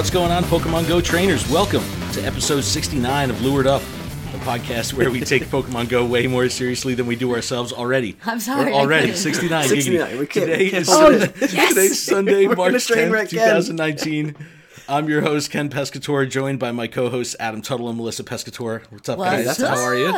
What's going on, Pokemon Go trainers? Welcome to episode 69 of Lured Up, the podcast where we take Pokemon Go way more seriously than we do ourselves already. I'm sorry. We're already 69. 69. We can't, Today's Sunday, March 10th, 10th, 2019. I'm your host, Ken Pescatore, joined by my co-hosts, Adam Tuttle and Melissa Pescatore. What's up, guys? How are you?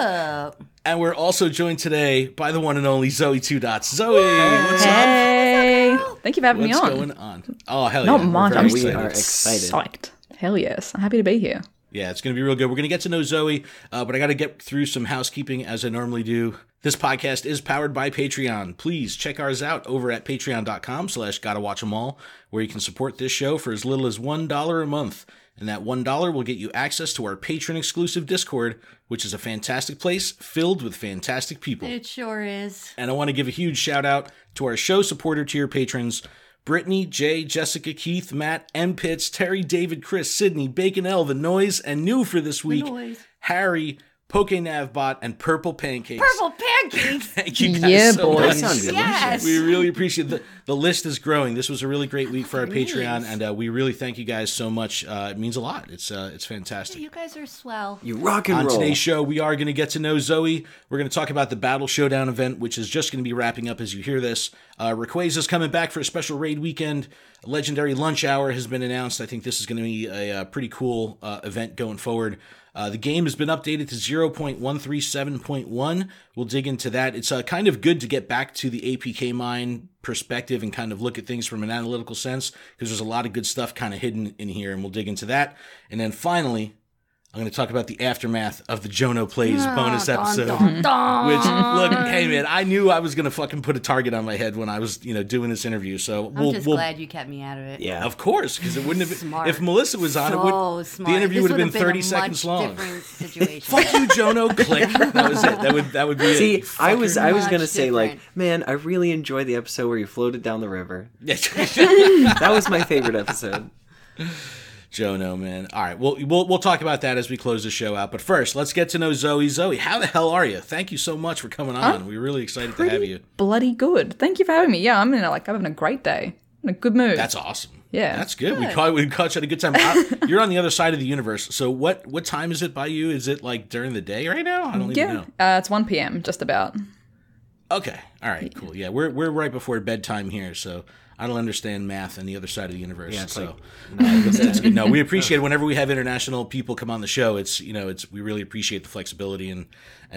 And we're also joined today by the one and only ZoëTwoDots. Zoe, what's up? Hey! Thank you for having me on. What's going on? Oh, hell Not yeah. much. We are excited. Psyched. Hell yes. I'm happy to be here. Yeah, it's going to be real good. We're going to get to know Zoe, but I got to get through some housekeeping as I normally do. This podcast is powered by Patreon. Please check ours out over at patreon.com/gottawatchemall, where you can support this show for as little as $1 a month. And that $1 will get you access to our patron-exclusive Discord, which is a fantastic place filled with fantastic people. It sure is. And I want to give a huge shout-out to our show supporter tier patrons, Brittany, Jay, Jessica, Keith, Matt, M. Pitts, Terry, David, Chris, Sydney, Bacon L, The Noise, and new for this week, Harry, PokeNavBot, and Purple Pancakes. Purple Pancakes! Thank you guys so much. That sounds delicious. Yes. We really appreciate the list is growing. This was a really great week for our Patreon, and we really thank you guys so much. It means a lot. It's fantastic. You guys are swell. You rock and On roll. today's show, we are going to get to know Zoe. We're going to talk about the Battle Showdown event, which is just going to be wrapping up as you hear this. Rayquaza's coming back for a special raid weekend. A legendary lunch hour has been announced. I think this is going to be a pretty cool event going forward. The game has been updated to 0.137.1. We'll dig into that. It's kind of good to get back to the POKéMON perspective and kind of look at things from an analytical sense, because there's a lot of good stuff kind of hidden in here, and we'll dig into that. And then finally, I'm going to talk about the aftermath of the Jonno Plays bonus episode. Which, look, hey man, I knew I was going to fucking put a target on my head when I was, doing this interview. So I'm just glad you kept me out of it. Yeah. Of course, because it wouldn't have been. Smart. If Melissa was on, the interview would have been 30 seconds long. Situation. Fuck you, Jonno. Click. That was it. That would be See, it. I was gonna say, like, different. man, I really enjoyed the episode where you floated down the river. That was my favorite episode. Jonno, man. All right, we'll talk about that as we close the show out. But first, let's get to know Zoe. Zoe, how the hell are you? Thank you so much for coming on. We're really excited to have you. Bloody good. Thank you for having me. Yeah, I'm having a great day. I'm in a good mood. That's awesome. Yeah. That's good. We caught you at a good time. You're on the other side of the universe. So what time is it by you? Is it like during the day right now? I don't even know. It's 1 p.m. just about. Okay. All right. Cool. Yeah, we're right before bedtime here, so I don't understand math on the other side of the universe. Yeah, so that's good. No, we appreciate it whenever we have international people come on the show. We really appreciate the flexibility and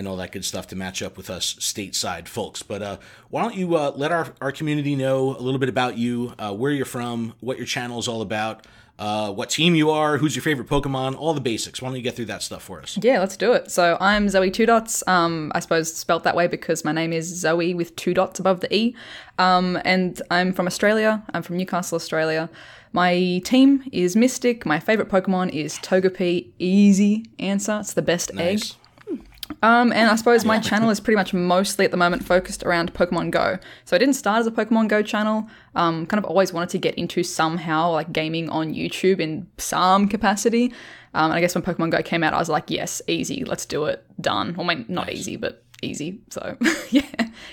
all that good stuff to match up with us stateside folks. But why don't you let our community know a little bit about you, where you're from, what your channel is all about, what team you are, who's your favorite Pokemon, all the basics. Why don't you get through that stuff for us? Yeah, let's do it. So I'm ZoëTwoDots. I suppose spelt that way because my name is Zoe with 2 dots above the E. And I'm from Australia. I'm from Newcastle, Australia. My team is Mystic. My favorite Pokemon is Togepi. Easy answer. It's the best egg. And I suppose my channel is pretty much mostly at the moment focused around Pokemon Go. So I didn't start as a Pokemon Go channel. Kind of always wanted to get into somehow like gaming on YouTube in some capacity. And I guess when Pokemon Go came out, I was like, yes, easy, let's do it, done. Well, not easy, but easy. So yeah,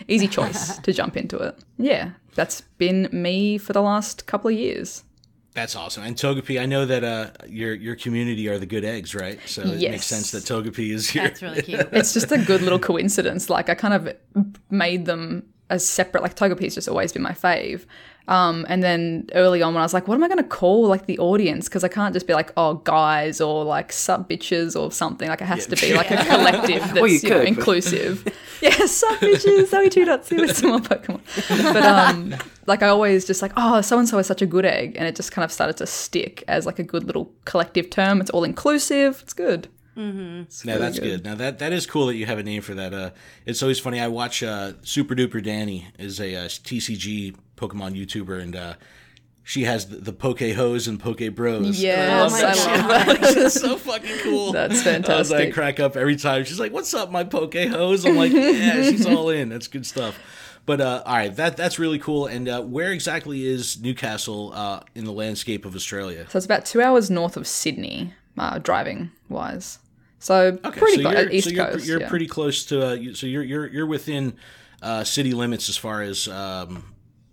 easy choice to jump into it. Yeah, that's been me for the last couple of years. That's awesome. And Togepi, I know that your community are the good eggs, right? So it Yes. makes sense that Togepi is here. That's really cute. It's just a good little coincidence. Like I kind of made them as separate. Like Togepi's just always been my fave. And then early on when I was like, what am I going to call like the audience? Because I can't just be like, oh, guys or like sub bitches or something. Like it has to be like a collective that's Well, you could, but- inclusive. Yeah, sub bitches, ZoëTwoDots, with some more Pokemon. But like I always just like, oh, so-and-so is such a good egg. And it just kind of started to stick as like a good little collective term. It's all inclusive. It's good. No, that's good. Now that is cool that you have a name for that. It's always funny. I watch Super Duper Danny is a TCG Pokemon YouTuber, and she has the Poke Hose and Poke Bros. Yes, I love that. That's so fucking cool. That's I fantastic. crack up every time. She's like, "What's up, my Poke Hose?" I'm like, "Yeah, she's all in. That's good stuff." But all right, that's really cool. And where exactly is Newcastle in the landscape of Australia? So it's about 2 hours north of Sydney, driving wise. So Okay, pretty so close, East you're, Coast. You're yeah. pretty close to. So you're within city limits as far as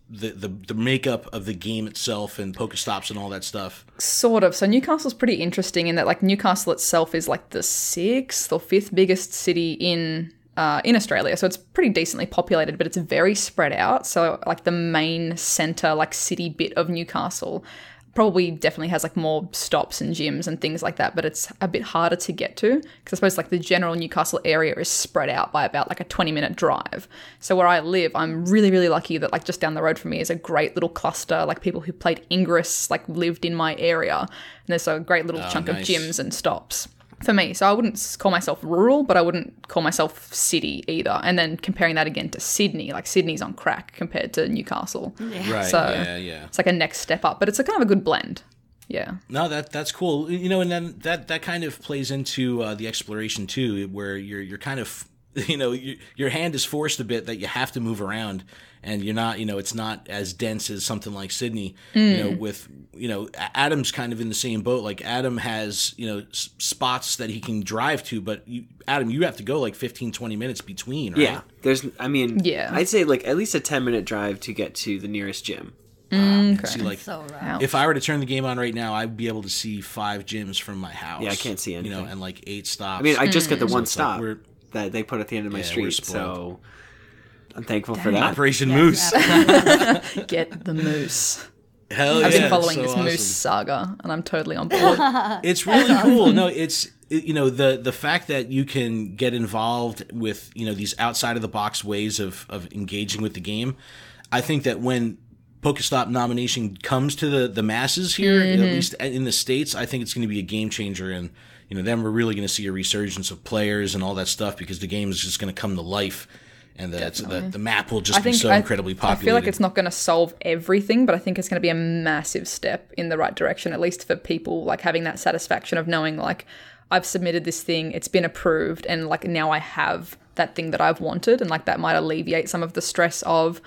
the makeup of the game itself and Pokestops and all that stuff? Sort of. So Newcastle's pretty interesting in that, like, Newcastle itself is like the 6th or 5th biggest city in Australia. So it's pretty decently populated, but it's very spread out. So like the main center, like city bit of Newcastle probably definitely has like more stops and gyms and things like that, but it's a bit harder to get to because I suppose like the general Newcastle area is spread out by about like a 20-minute drive. So where I live, I'm really, really lucky that like just down the road from me is a great little cluster, like people who played Ingress like lived in my area, and there's a great little chunk of gyms and stops for me. So I wouldn't call myself rural, but I wouldn't call myself city either. And then comparing that again to Sydney, like Sydney's on crack compared to Newcastle. Yeah. Right. So yeah. it's like a next step up, but it's a kind of a good blend. Yeah. No, that's cool. You know, and then that kind of plays into the exploration too, where you're kind of, you know, your hand is forced a bit that you have to move around, and you're not, you know, it's not as dense as something like Sydney. You know, with, you know, Adam's kind of in the same boat. Like Adam has, you know, spots that he can drive to, but Adam, you have to go like 15, 20 minutes between, right? Yeah. I'd say like at least a 10-minute drive to get to the nearest gym. Okay. See, like, So rough. if I were to turn the game on right now, I'd be able to see 5 gyms from my house. Yeah, I can't see anything. You know, and like 8 stops. I mean, I just got the one it's like stop that they put at the end of my we're street, spoiled. so I'm thankful for that. Operation Yes, Moose. absolutely. Get the moose. Hell yeah. I've been following so this awesome. moose saga, and I'm totally on board. It's really cool. No, you know, the fact that you can get involved with, you know, these outside of the box ways of engaging with the game. I think that when Pokestop nomination comes to the masses here, at least in the States, I think it's going to be a game changer. And, you know, then we're really going to see a resurgence of players and all that stuff because the game is just going to come to life. And the map will just be so incredibly populated. I feel like it's not going to solve everything, but I think it's going to be a massive step in the right direction, at least for people, like having that satisfaction of knowing, like, I've submitted this thing, it's been approved, and like now I have that thing that I've wanted, and like that might alleviate some of the stress of,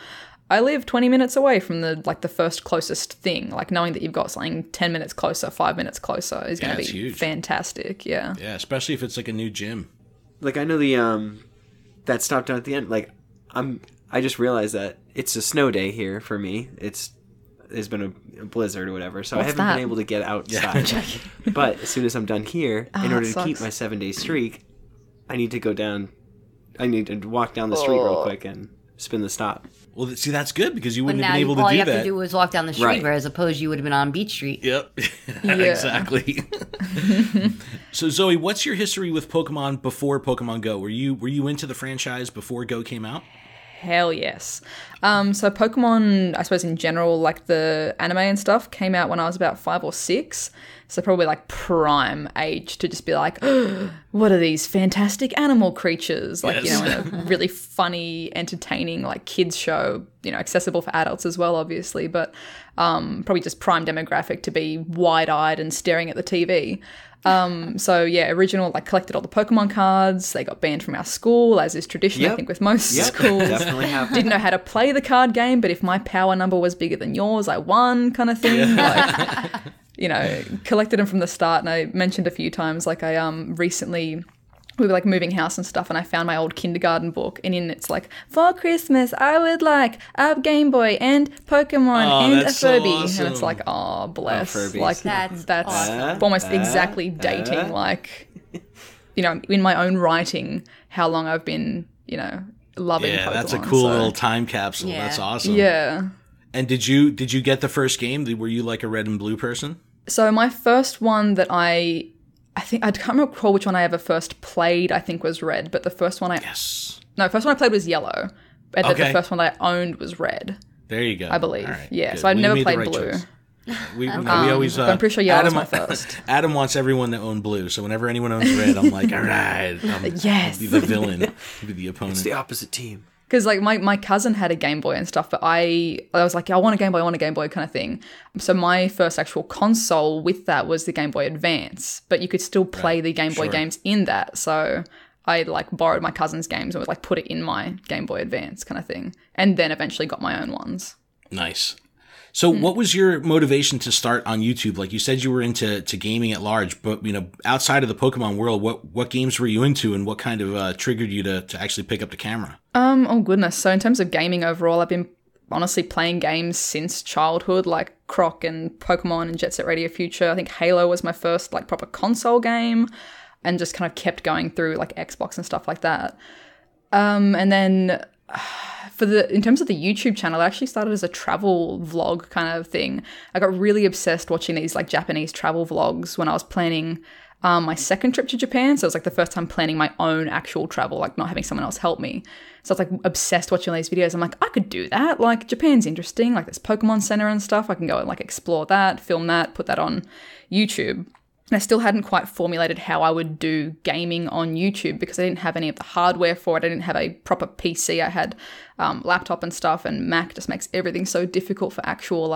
I live 20 minutes away from the first closest thing. Like knowing that you've got something 10 minutes closer, 5 minutes closer is going to be huge. fantastic. Yeah. Yeah, especially if it's like a new gym. Like I know that stop down at the end. Like I just realized that it's a snow day here for me. There's been a blizzard or whatever, so I haven't been able to get outside. But as soon as I'm done here, in order to keep my 7-day streak, I need to go down. I need to walk down the street real quick and spin the stop. Well, see, that's good because you But wouldn't now have been able to all do you have that. to do was walk down the street, Right. whereas opposed you would have been on Beach Street. Yep. Yeah. Exactly. So Zoe, what's your history with Pokemon before Pokemon Go? Were you into the franchise before Go came out? Hell yes. So Pokemon, I suppose in general, like the anime and stuff, came out when I was about 5 or 6. So probably like prime age to just be like, oh, what are these fantastic animal creatures? Like, Yes. you know, in a really funny, entertaining, like kids show, you know, accessible for adults as well, obviously, but probably just prime demographic to be wide-eyed and staring at the TV. So yeah, original, like collected all the Pokemon cards. They got banned from our school, as is tradition, I Yep. think, with most Yep, schools. definitely happened. Didn't know how to play the card game, but if my power number was bigger than yours, I won, kind of thing. Like, you know, collected them from the start. And I mentioned a few times, like I recently, we were like moving house and stuff, and I found my old kindergarten book, and in it's like, for Christmas I would like a Game Boy and Pokemon and a that's so Furby, awesome. and it's like, oh bless, Furbies. like That's that's almost exactly dating, like, you know, in my own writing, how long I've been, you know, loving Yeah, Pokemon. that's a cool so- little time capsule. Yeah. That's awesome. Yeah. And did you get the first game? Were you like a red and blue person? So my first one that I think I can't recall which one I ever first played. I think was red, but the first one Yes. first one I played was yellow, and then Okay. the first one that I owned was red, There you go. I believe. All right, Yeah, good. so I'd Well, you never made the played right blue. choice. We always. But I'm pretty sure yellow was Adam, my first. Adam wants everyone to own blue, so whenever anyone owns red, I'm like, all right, Yes. I'll be the villain, I'll be the opponent. It's the opposite team. Because like my cousin had a Game Boy and stuff, but I was like, yeah, I want a Game Boy kind of thing. So my first actual console with that was the Game Boy Advance, but you could still play the Game Boy Sure. games in that. So I like borrowed my cousin's games and would like put it in my Game Boy Advance kind of thing, and then eventually got my own ones. Nice. So what was your motivation to start on YouTube? Like you said, you were into gaming at large, but you know, outside of the Pokemon world, what games were you into, and what kind of triggered you to actually pick up the camera? Oh goodness. So in terms of gaming overall, I've been honestly playing games since childhood, like Croc and Pokemon and Jet Set Radio Future. I think Halo was my first like proper console game, and just kind of kept going through like Xbox and stuff like that. And then in terms of the YouTube channel, it actually started as a travel vlog kind of thing. I got really obsessed watching these like Japanese travel vlogs when I was planning my second trip to Japan. So it was like the first time planning my own actual travel, like not having someone else help me. So I was like obsessed watching all these videos. I'm like, I could do that. Like Japan's interesting. Like there's Pokemon Center and stuff. I can go and like explore that, film that, put that on YouTube. And I still hadn't quite formulated how I would do gaming on YouTube because I didn't have any of the hardware for it. I didn't have a proper PC. I had laptop and stuff, and Mac just makes everything so difficult for actual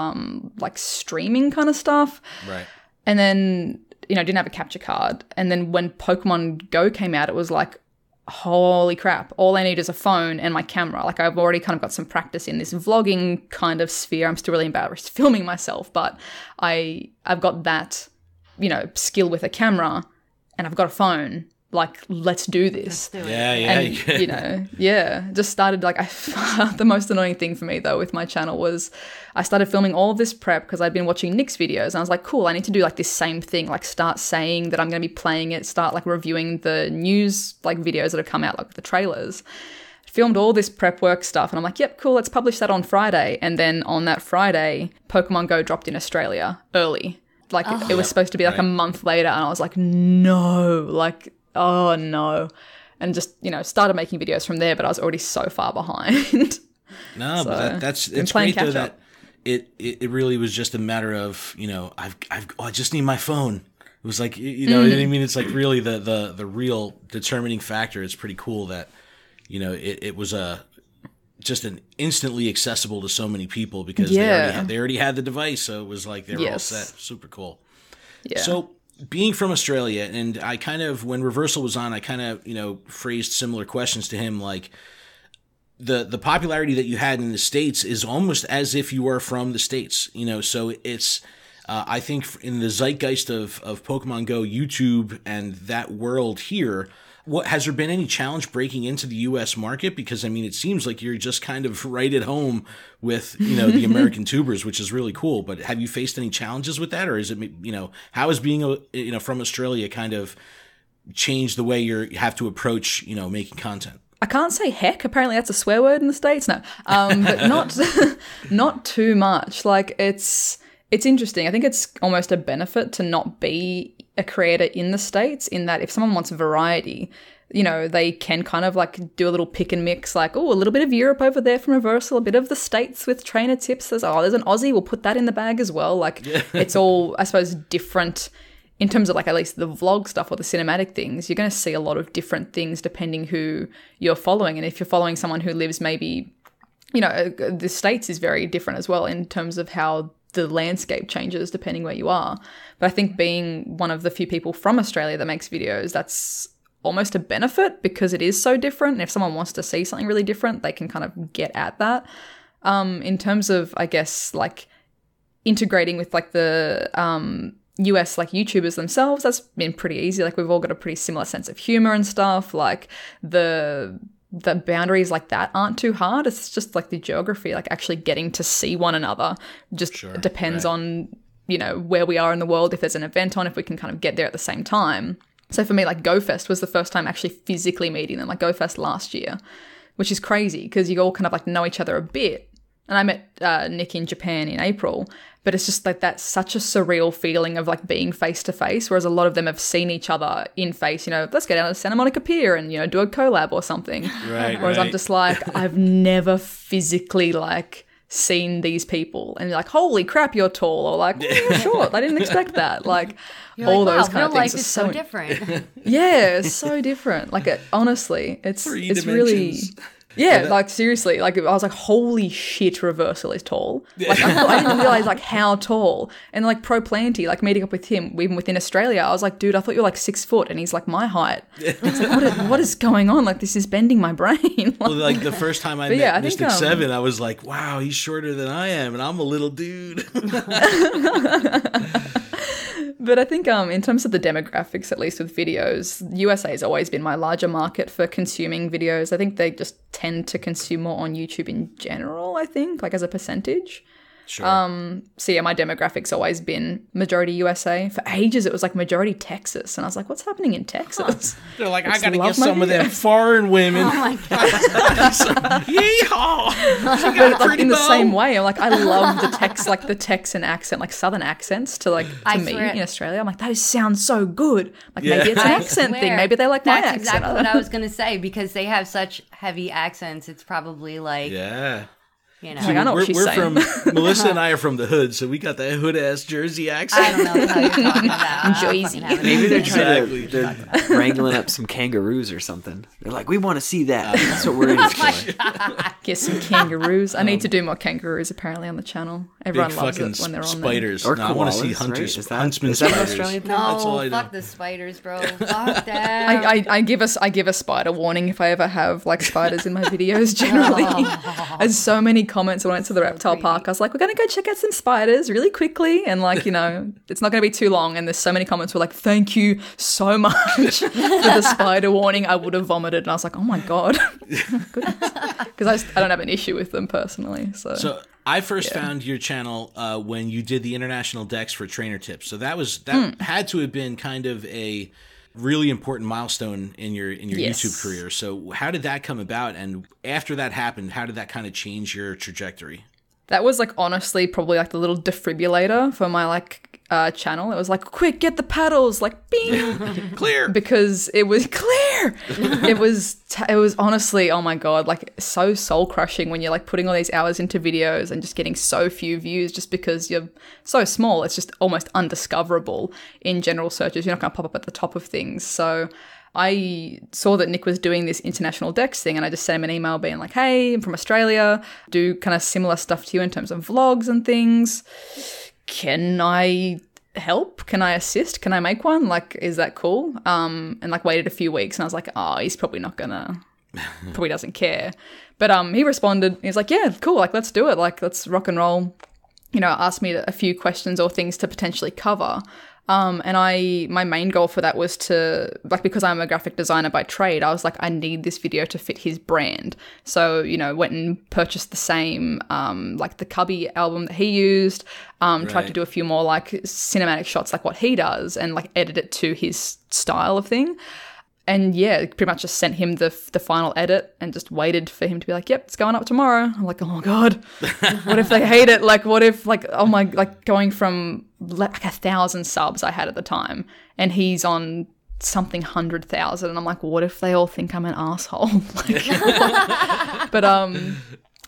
like streaming kind of stuff. Right. And then, you know, I didn't have a capture card. And then when Pokemon Go came out, it was like, holy crap, all I need is a phone and my camera. Like I've already kind of got some practice in this vlogging kind of sphere. I'm still really embarrassed filming myself, but I've got that, you know, skill with a camera, and I've got a phone. Like, let's do this. Yeah. And, you know, just started like, the most annoying thing for me though with my channel was I started filming all of this prep because I'd been watching Nick's videos, and I was like, cool, I need to do like this same thing, like start saying that I'm going to be playing it, start like reviewing the news, like videos that have come out, like the trailers. Filmed all this prep work stuff, and I'm like, yep, cool, let's publish that on Friday. And then on that Friday, Pokemon Go dropped in Australia early. Like it was supposed to be like a month later, and I was like, no, like, oh no. And just, you know, started making videos from there, but I was already so far behind. No, so, but it's great though that it really was just a matter of, you know, I just need my phone. It was like, you know, I mean, it's like really the real determining factor. It's pretty cool that, you know, it was just an instantly accessible to so many people because they already had the device, so it was like they were all set. Super cool. Yeah. So being from Australia, and I kind of, when Reversal was on, I kind of, you know, phrased similar questions to him, like the popularity that you had in the States is almost as if you were from the States, you know, so it's I think in the zeitgeist of Pokemon Go, YouTube, and that world here, has there been any challenge breaking into the U.S. market? Because, I mean, it seems like you're just kind of right at home with, you know, the American tubers, which is really cool. But have you faced any challenges with that? Or is it, you know, how is being, you know, from Australia kind of changed the way you have to approach, you know, making content? I can't say heck. Apparently that's a swear word in the States. No, but not too much. Like it's interesting. I think it's almost a benefit to not be a creator in the States, in that if someone wants variety, you know, they can kind of like do a little pick and mix, like, oh, a little bit of Europe over there from Reversal, a bit of the States with trainer tips. There's an Aussie, we'll put that in the bag as well. Like it's all, I suppose, different in terms of like at least the vlog stuff or the cinematic things. You're going to see a lot of different things depending who you're following. And if you're following someone who lives maybe, you know, the States is very different as well in terms of how the landscape changes depending where you are. But I think being one of the few people from Australia that makes videos, that's almost a benefit because it is so different. And if someone wants to see something really different, they can kind of get at that. In terms of, I guess, like integrating with like the US like YouTubers themselves, that's been pretty easy. Like we've all got a pretty similar sense of humor and stuff. Like the boundaries like that aren't too hard. It's just like the geography, like actually getting to see one another just depends on, you know, where we are in the world, if there's an event on, if we can kind of get there at the same time. So for me, like GoFest was the first time actually physically meeting them, like GoFest last year, which is crazy because you all kind of like know each other a bit. And I met Nick in Japan in April, but it's just like that's such a surreal feeling of like being face to face, whereas a lot of them have seen each other in face, you know, let's go down to Santa Monica Pier and, you know, do a collab or something. Whereas I'm just like, I've never physically like seen these people and you're like, holy crap, you're tall, or like, you're short, I didn't expect that. Like you're all like, those wow, kind of real things life are is so different. Yeah, it's so different. Like honestly, it's really... Yeah, like seriously, like I was like, holy shit, Reversal is tall. Like I didn't realize like how tall. And like Pro Planty, like meeting up with him, even within Australia, I was like, dude, I thought you were like 6 foot, and he's like my height. It's like, what is going on? Like this is bending my brain. Well, like the first time I met Mystic 7, I was like, wow, he's shorter than I am, and I'm a little dude. But I think in terms of the demographics, at least with videos, USA has always been my larger market for consuming videos. I think they just tend to consume more on YouTube in general, I think, like as a percentage. Sure. So yeah, my demographics always been majority USA. For ages, it was like majority Texas, and I was like, "What's happening in Texas?" They're like, "I gotta get some of them foreign women." Oh my god! Yeehaw! She But got a like pretty in the bow. same way, I'm like, I love the Texan accent, like Southern accents to me swear. in Australia. I'm like, those sound so good. Like Yeah. maybe it's an I accent thing. swear. Maybe they like my That's accent. exactly what I was gonna say, because they have such heavy accents. It's probably like, Yeah. you know, Like, I know what she's we're saying. from Melissa and I are from the hood, so we got that hood ass Jersey accent. I don't know how you're talking about. Jersey. Maybe they're trying Exactly. they're wrangling up some kangaroos or something. They're like, we want to see that. That's what we're in for. Get some kangaroos. I need to do more kangaroos apparently on the channel. Everyone Big loves fucking it when they're on spiders. Or No, I want to see koalas, hunters, right? Is that- huntsman is that an spiders. Australian thing? That's all I No, know. fuck the spiders, bro. Fuck that. I give a spider warning if I ever have like spiders in my videos generally. There's so many comments when I went to the reptile park. I was like, we're going to go check out some spiders really quickly. And like, you know, it's not going to be too long. And there's so many comments were like, thank you so much for the spider warning. I would have vomited. And I was like, oh my God. Because I don't have an issue with them personally. So I first found your channel when you did the international decks for trainer tips. So that had to have been kind of a really important milestone in your Yes. YouTube career. So how did that come about? And after that happened, how did that kind of change your trajectory? that was like honestly probably like the little defibrillator for my like channel. It was like, quick, get the paddles, like bing. Clear. Because it was clear. it was honestly, oh my God, like so soul crushing when you're like putting all these hours into videos and just getting so few views just because you're so small. It's just almost undiscoverable in general searches. You're not going to pop up at the top of things. So I saw that Nick was doing this international decks thing, and I just sent him an email being like, hey, I'm from Australia, do kind of similar stuff to you in terms of vlogs and things. Can I help? Can I assist? Can I make one? Like, is that cool? And like waited a few weeks, and I was like, oh, he's probably not gonna, probably doesn't care. But he responded. He was like, yeah, cool. Like, let's do it. Like, let's rock and roll. You know, asked me a few questions or things to potentially cover. And my main goal for that was to, like, because I'm a graphic designer by trade, I was like, I need this video to fit his brand. So, you know, went and purchased the same, like the Cubby album that he used, tried to do a few more like cinematic shots like what he does and like edit it to his style of thing. And yeah, pretty much just sent him the final edit and just waited for him to be like, yep, it's going up tomorrow. I'm like, oh my God, what if they hate it? Like, what if like, oh my, like going from like 1,000 subs I had at the time and he's on something 100,000 and I'm like, what if they all think I'm an asshole? Like, but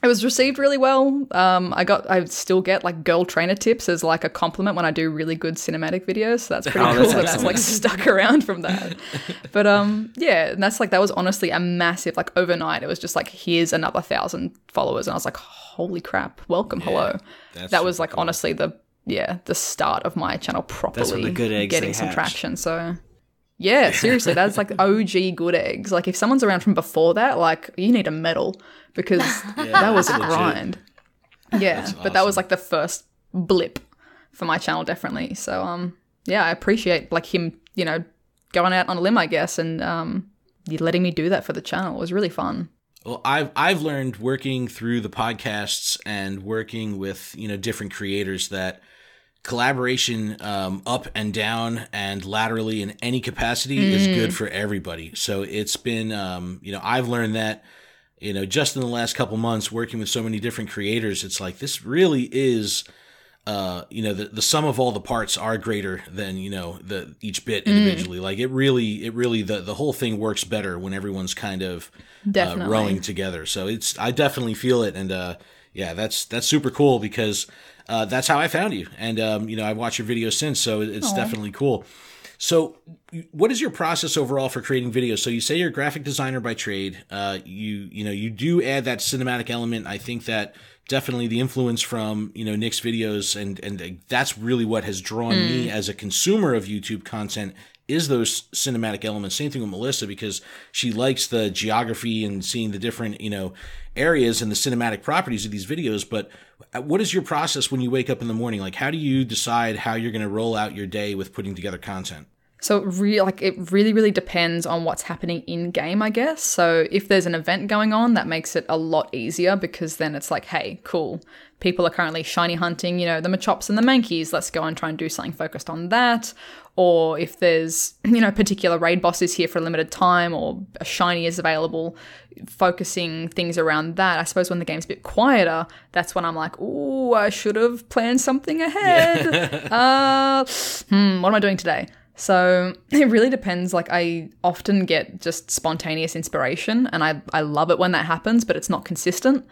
it was received really well. I still get like girl trainer tips as like a compliment when I do really good cinematic videos. So that's pretty cool. That's like stuck around from that. But yeah, and that's like, that was honestly a massive, like overnight, it was just like, here's another 1,000 followers. And I was like, holy crap, welcome, hello. That was like honestly the start of my channel properly. That's when the good eggs getting they some hatch. traction. So yeah, seriously, that's like OG good eggs. Like if someone's around from before that, like you need a medal because that was a grind. Yeah, but that was like the first blip for my channel, definitely. So yeah, I appreciate like him, you know, going out on a limb, I guess, and letting me do that for the channel. It was really fun. Well, I've learned working through the podcasts and working with, you know, different creators that collaboration up and down and laterally in any capacity is good for everybody. So it's been, you know, I've learned that, you know, just in the last couple months working with so many different creators, it's like this really is, you know, the sum of all the parts are greater than, you know, each bit individually. Like it really the whole thing works better when everyone's kind of rowing together. So I definitely feel it. And yeah, that's super cool because that's how I found you. And, you know, I've watched your videos since, so it's definitely cool. So what is your process overall for creating videos? So you say you're a graphic designer by trade. You know, you do add that cinematic element. I think that definitely the influence from, you know, Nick's videos and that's really what has drawn me as a consumer of YouTube content is those cinematic elements. Same thing with Melissa because she likes the geography and seeing the different, you know, areas and the cinematic properties of these videos. But what is your process when you wake up in the morning? Like, how do you decide how you're going to roll out your day with putting together content? So it really depends on what's happening in game, I guess. So if there's an event going on, that makes it a lot easier because then it's like, hey, cool. People are currently shiny hunting, the Machops and the Mankeys. Let's go and try and do something focused on that. Or if there's, particular raid bosses here for a limited time or a shiny is available, focusing things around that. I suppose when the game's a bit quieter, that's when I'm like, ooh, I should have planned something ahead. What am I doing today? So it really depends. Like, I often get just spontaneous inspiration and I love it when that happens, but it's not consistent.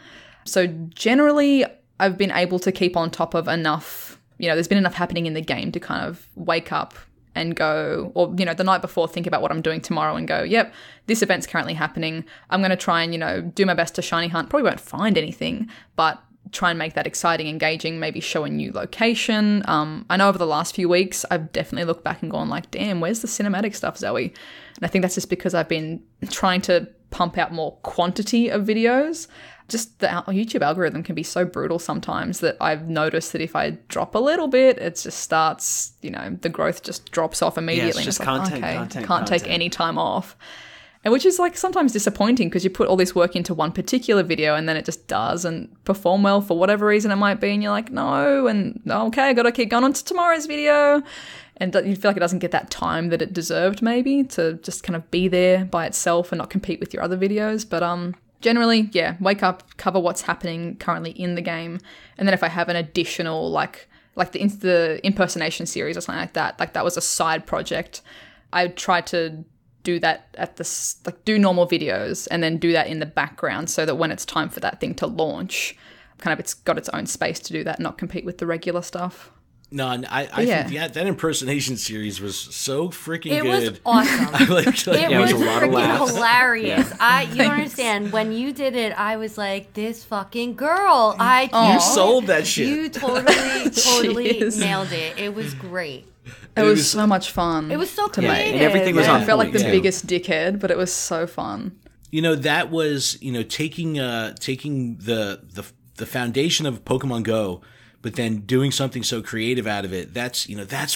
So generally I've been able to keep on top of enough, there's been enough happening in the game to kind of wake up and go, or, the night before, think about what I'm doing tomorrow and go, yep, this event's currently happening. I'm going to try and, do my best to shiny hunt. Probably won't find anything, but try and make that exciting, engaging, maybe show a new location. I know over the last few weeks, I've definitely looked back and gone like, damn, where's the cinematic stuff, Zoe? And I think that's just because I've been trying to pump out more quantity of videos. Just the YouTube algorithm can be so brutal sometimes that I've noticed that if I drop a little bit, it just starts, the growth just drops off immediately. Yeah, it's just content. Can't take any time off. And which is like sometimes disappointing because you put all this work into one particular video and then it just doesn't perform well for whatever reason it might be. And you're like, no, and okay, I got to keep going on to tomorrow's video. And you feel like it doesn't get that time that it deserved maybe to just kind of be there by itself and not compete with your other videos. But generally, yeah, wake up, cover what's happening currently in the game. And then if I have an additional, like the impersonation series or something like that was a side project, I try to do that do normal videos and then do that in the background so that when it's time for that thing to launch, kind of it's got its own space to do that, not compete with the regular stuff. No, I think that impersonation series was so freaking good. It was awesome. it was freaking hilarious. Yeah. You don't understand. When you did it, I was like, this fucking girl. You sold that shit. You totally nailed it. It was great. It was so much fun. It was so to creative. make. And everything was on point. I felt like the biggest dickhead, but it was so fun. That was, taking the foundation of Pokemon Go, but then doing something so creative out of it. That's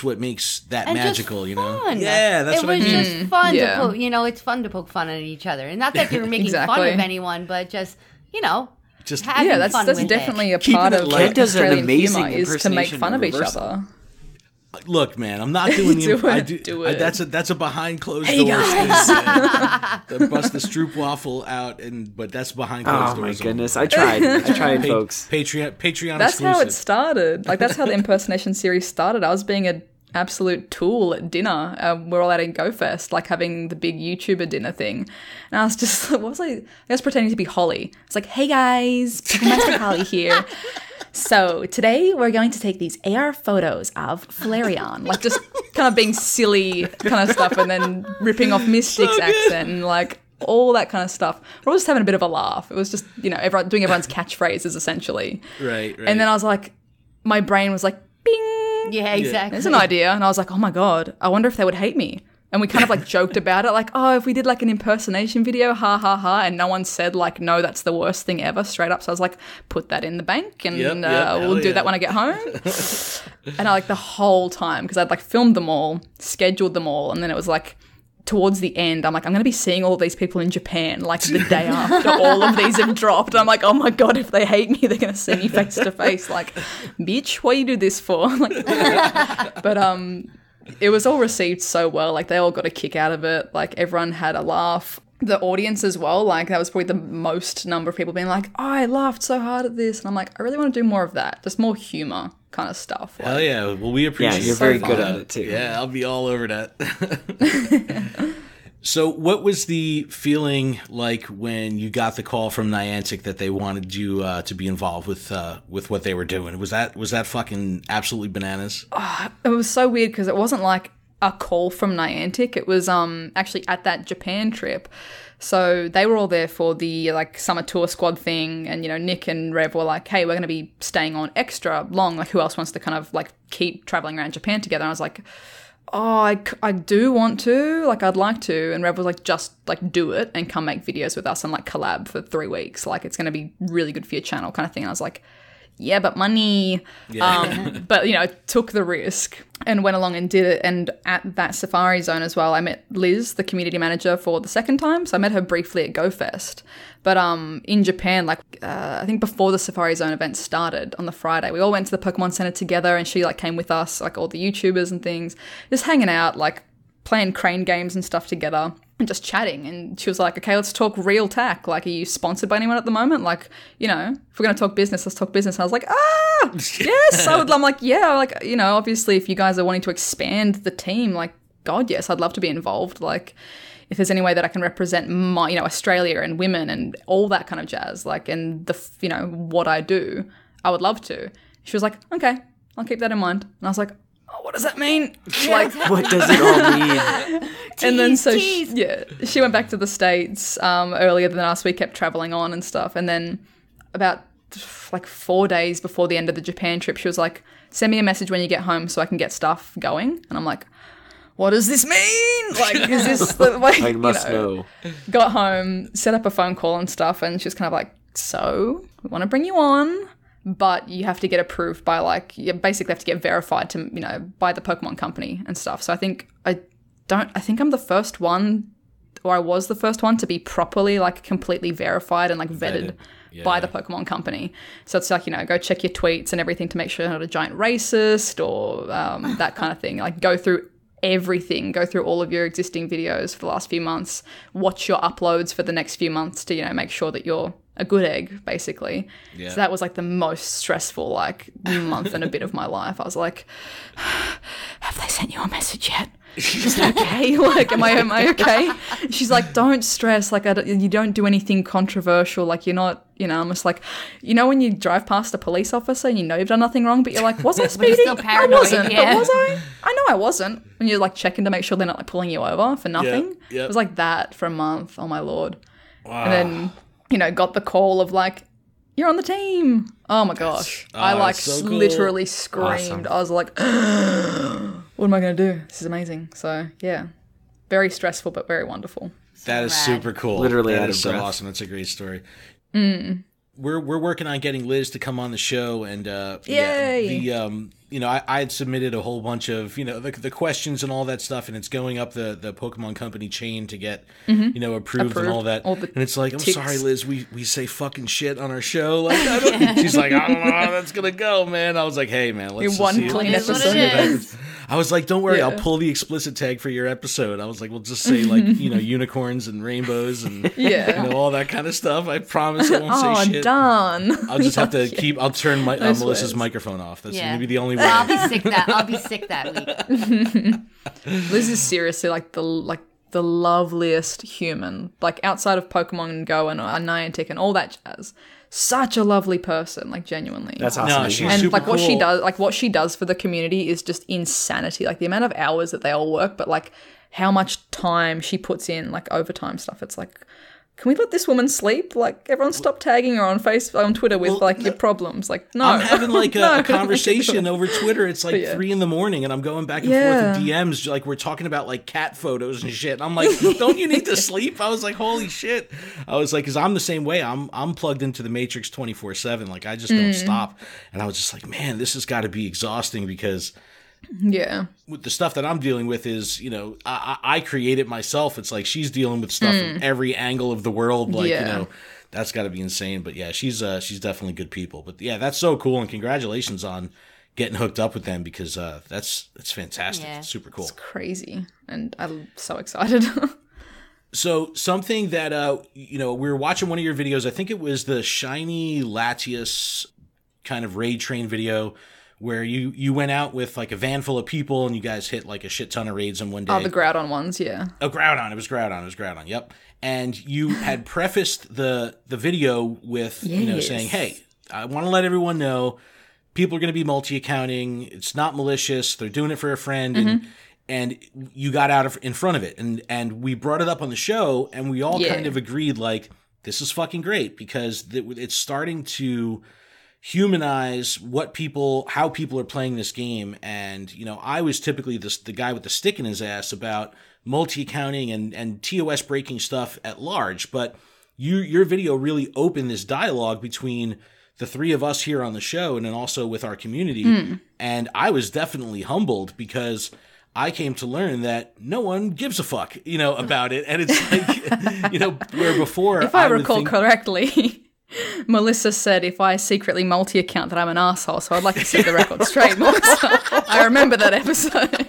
what makes that and magical, just fun. Yeah, that's what I mean. It was just fun to poke, it's fun to poke fun at each other. And not that you're making fun of anyone, but just, having that's fun with definitely it. a part of Australian amazing humor is to make fun of each other. Look, man, I'm not doing the. Do it. That's a behind closed Hey, doors. guys. Bust the Stroopwafel out, but that's behind closed doors. Oh my goodness, I tried, folks. Patreon. That's exclusive. how it started. That's how the impersonation series started. I was being an absolute tool at dinner. We're all out in GoFest, having the big YouTuber dinner thing, and I was just, what was I was pretending to be Holly. It's like, hey guys, Master Holly here. So today we're going to take these AR photos of Flareon, just kind of being silly kind of stuff, and then ripping off Mystic's accent and all that kind of stuff. We're all just having a bit of a laugh. It was just, everyone doing everyone's catchphrases essentially. Right. And then I was like, my brain was like, bing. Yeah, exactly. There's an idea. And I was like, oh my God, I wonder if they would hate me. And we kind of joked about it, if we did an impersonation video, ha ha ha, and no one said no, that's the worst thing ever, straight up. So I was like, put that in the bank and we'll do that when I get home. And I the whole time, because I'd filmed them all, scheduled them all, and then it was towards the end, I'm going to be seeing all of these people in Japan the day after all of these have dropped. I'm like, oh my God, if they hate me, they're going to see me face to face. Bitch, what you do this for? But it was all received so well. They all got a kick out of it. Everyone had a laugh. The audience as well. That was probably the most number of people being like, oh, I laughed so hard at this. And I'm like, I really want to do more of that. Just more humor kind of stuff. Hell yeah. Well, we appreciate it. Yeah, you're very good at it too. Yeah, I'll be all over that. So what was the feeling like when you got the call from Niantic that they wanted you to be involved with what they were doing? Was that fucking absolutely bananas? It was so weird because it wasn't a call from Niantic. It was actually at that Japan trip. So they were all there for the summer tour squad thing, and Nick and Rev were like, hey, we're going to be staying on extra long. Who else wants to kind of keep traveling around Japan together? And I was like, oh, I do want to, I'd like to. And Rev was just do it and come make videos with us and collab for 3 weeks. It's going to be really good for your channel kind of thing. And I was like, yeah, but money. Yeah. But, you know, took the risk and went along and did it. And at that Safari Zone as well, I met Liz, the community manager, for the second time. So I met her briefly at GoFest. But in Japan, like, I think before the Safari Zone event started on the Friday, we all went to the Pokemon Center together, and she, like, came with us, like, all the YouTubers and things, just hanging out, like, playing crane games and stuff together and just chatting. And she was like, okay, let's talk real tack. Like, are you sponsored by anyone at the moment? Like, you know, if we're going to talk business, let's talk business. And I was like, yes. I'm like, yeah, like, you know, obviously if you guys are wanting to expand the team, like, God, yes, I'd love to be involved. Like, if there's any way that I can represent my, you know, Australia and women and all that kind of jazz, like, and the, you know, what I do, I would love to. She was like, okay, I'll keep that in mind. And I was like, oh, what does that mean? Like, what does it all mean? And then so she went back to the States earlier than us. We kept traveling on and stuff. And then about like 4 days before the end of the Japan trip, she was like, send me a message when you get home so I can get stuff going. And I'm like, what does this mean? Like, is this like, I must know. Got home, set up a phone call and stuff, and she was kind of like, so we want to bring you on, but you have to get approved by, like, you basically have to get verified to, you know, by the Pokemon company and stuff. So I think I'm the first one, or I was the first one to be properly, like, completely verified and, like, vetted. By the Pokemon company. So it's like, you know, go check your tweets and everything to make sure you're not a giant racist or that kind of thing. Like, go through everything, go through all of your existing videos for the last few months, watch your uploads for the next few months to, you know, make sure that you're a good egg, basically. Yeah. So that was, like, the most stressful, like, month and a bit of my life. I was like, have they sent you a message yet? Is it okay? Like, am I okay? She's like, don't stress. Like, you don't do anything controversial. Like, you're not, you know, I'm just like, you know, when you drive past a police officer and you know you've done nothing wrong, but you're like, was I speeding? Still paranoid, I wasn't, yeah. but was I? I know I wasn't. When you're, like, checking to make sure they're not, like, pulling you over for nothing. Yep. It was like that for a month. Oh, my Lord. Wow. And then, you know, got the call of, like, you're on the team. Oh, my gosh. I, like, so cool. Literally screamed. Awesome. I was like, what am I going to do? This is amazing. So, yeah. Very stressful, but very wonderful. That is super cool. Literally that out is of so breath. awesome. That's a great story. We're working on getting Liz to come on the show, and Yay! You know, I had submitted a whole bunch of, you know, the questions and all that stuff, and it's going up the Pokemon Company chain to get, you know, approved and all that. And it's like, I'm sorry, Liz, we say fucking shit on our show. Like, she's like, I don't know how that's gonna go, man. I was like, hey, man, let's one see clean episode. I was like, don't worry, I'll pull the explicit tag for your episode. I was like, we'll just say, like, you know, unicorns and rainbows and you know, all that kind of stuff. I promise I won't say shit. Done. I'll just have to I'll turn Melissa's microphone off. That's going to be the only way. I'll be sick that week. Liz is seriously like the loveliest human. Like, outside of Pokemon Go and Niantic and all that jazz. Such a lovely person, like, genuinely. That's awesome. No, she's and super like cool. what she does for the community is just insanity. Like, the amount of hours that they all work, but, like, how much time she puts in, like, overtime stuff. It's like, can we let this woman sleep? Like, everyone stop tagging her on Twitter with, your problems. Like, no. I'm having, like, a conversation over Twitter. It's, like, 3 a.m, and I'm going back and forth in DMs. Like, we're talking about, like, cat photos and shit. I'm like, don't you need to sleep? I was like, holy shit. I was like, because I'm the same way. I'm plugged into the Matrix 24/7. Like, I just don't stop. And I was just like, man, this has got to be exhausting because... Yeah. With the stuff that I'm dealing with is, you know, I create it myself. It's like she's dealing with stuff from every angle of the world. Like, you know, that's got to be insane. But yeah, she's definitely good people. But yeah, that's so cool. And congratulations on getting hooked up with them because that's fantastic. Yeah. It's super cool. It's crazy. And I'm so excited. So something that, you know, we were watching one of your videos. I think it was the Shiny Latias kind of raid train video where you went out with, like, a van full of people and you guys hit, like, a shit ton of raids in one day. Oh, the Groudon ones, yeah. Oh, Groudon. It was Groudon, yep. And you had prefaced the video with, you know, saying, hey, I want to let everyone know people are going to be multi-accounting. It's not malicious. They're doing it for a friend. And you got out in front of it. And we brought it up on the show, and we all kind of agreed, like, this is fucking great because it's starting to humanize how people are playing this game. And, you know, I was typically the guy with the stick in his ass about multi-accounting and TOS breaking stuff at large, but your video really opened this dialogue between the three of us here on the show and then also with our community. And I was definitely humbled because I came to learn that no one gives a fuck, about it. And it's like, where before... If I recall correctly... Melissa said if I secretly multi-account that I'm an asshole, so I'd like to set the record straight, Melissa. I remember that episode.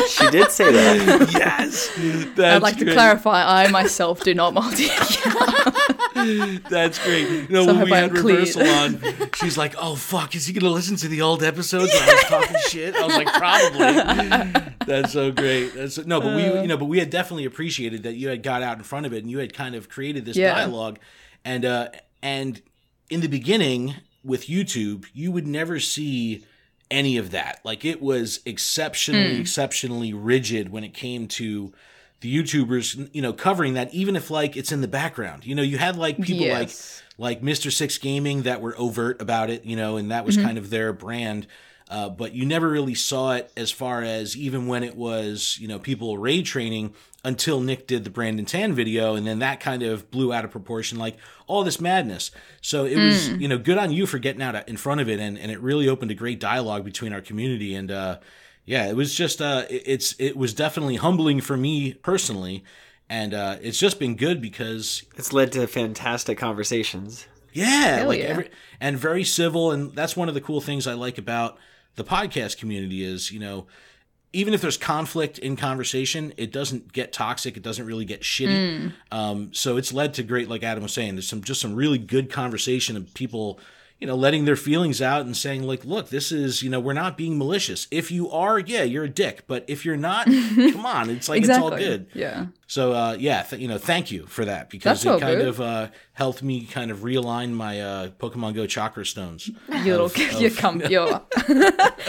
She did say that. Yes. I'd like to clarify, I myself do not multi-account. That's great. When we had reversal on, she's like, oh, fuck, is he going to listen to the old episodes where I was talking shit? I was like, probably. That's so great. But we had definitely appreciated that you had got out in front of it and you had kind of created this dialogue. And in the beginning with YouTube, you would never see any of that. Like, it was exceptionally rigid when it came to the YouTubers, covering that, even if like it's in the background. You had like people like Mr. Six Gaming that were overt about it, and that was kind of their brand. But you never really saw it as far as even when it was, people raid training until Nick did the Brandon Tan video. And then that kind of blew out of proportion, like all this madness. So it was, good on you for getting out in front of it. And it really opened a great dialogue between our community. And, it was just, it was definitely humbling for me personally. And, it's just been good because it's led to fantastic conversations. Yeah. And very civil. And that's one of the cool things I like about the podcast community is, even if there's conflict in conversation, it doesn't get toxic. It doesn't really get shitty. So it's led to great, like Adam was saying, there's some really good conversation of people, letting their feelings out and saying like, look, this is, we're not being malicious. If you are, you're a dick. But if you're not, come on, it's like, exactly. It's all good. Yeah. So, thank you for that because it kind of helped me kind of realign my Pokemon Go chakra stones.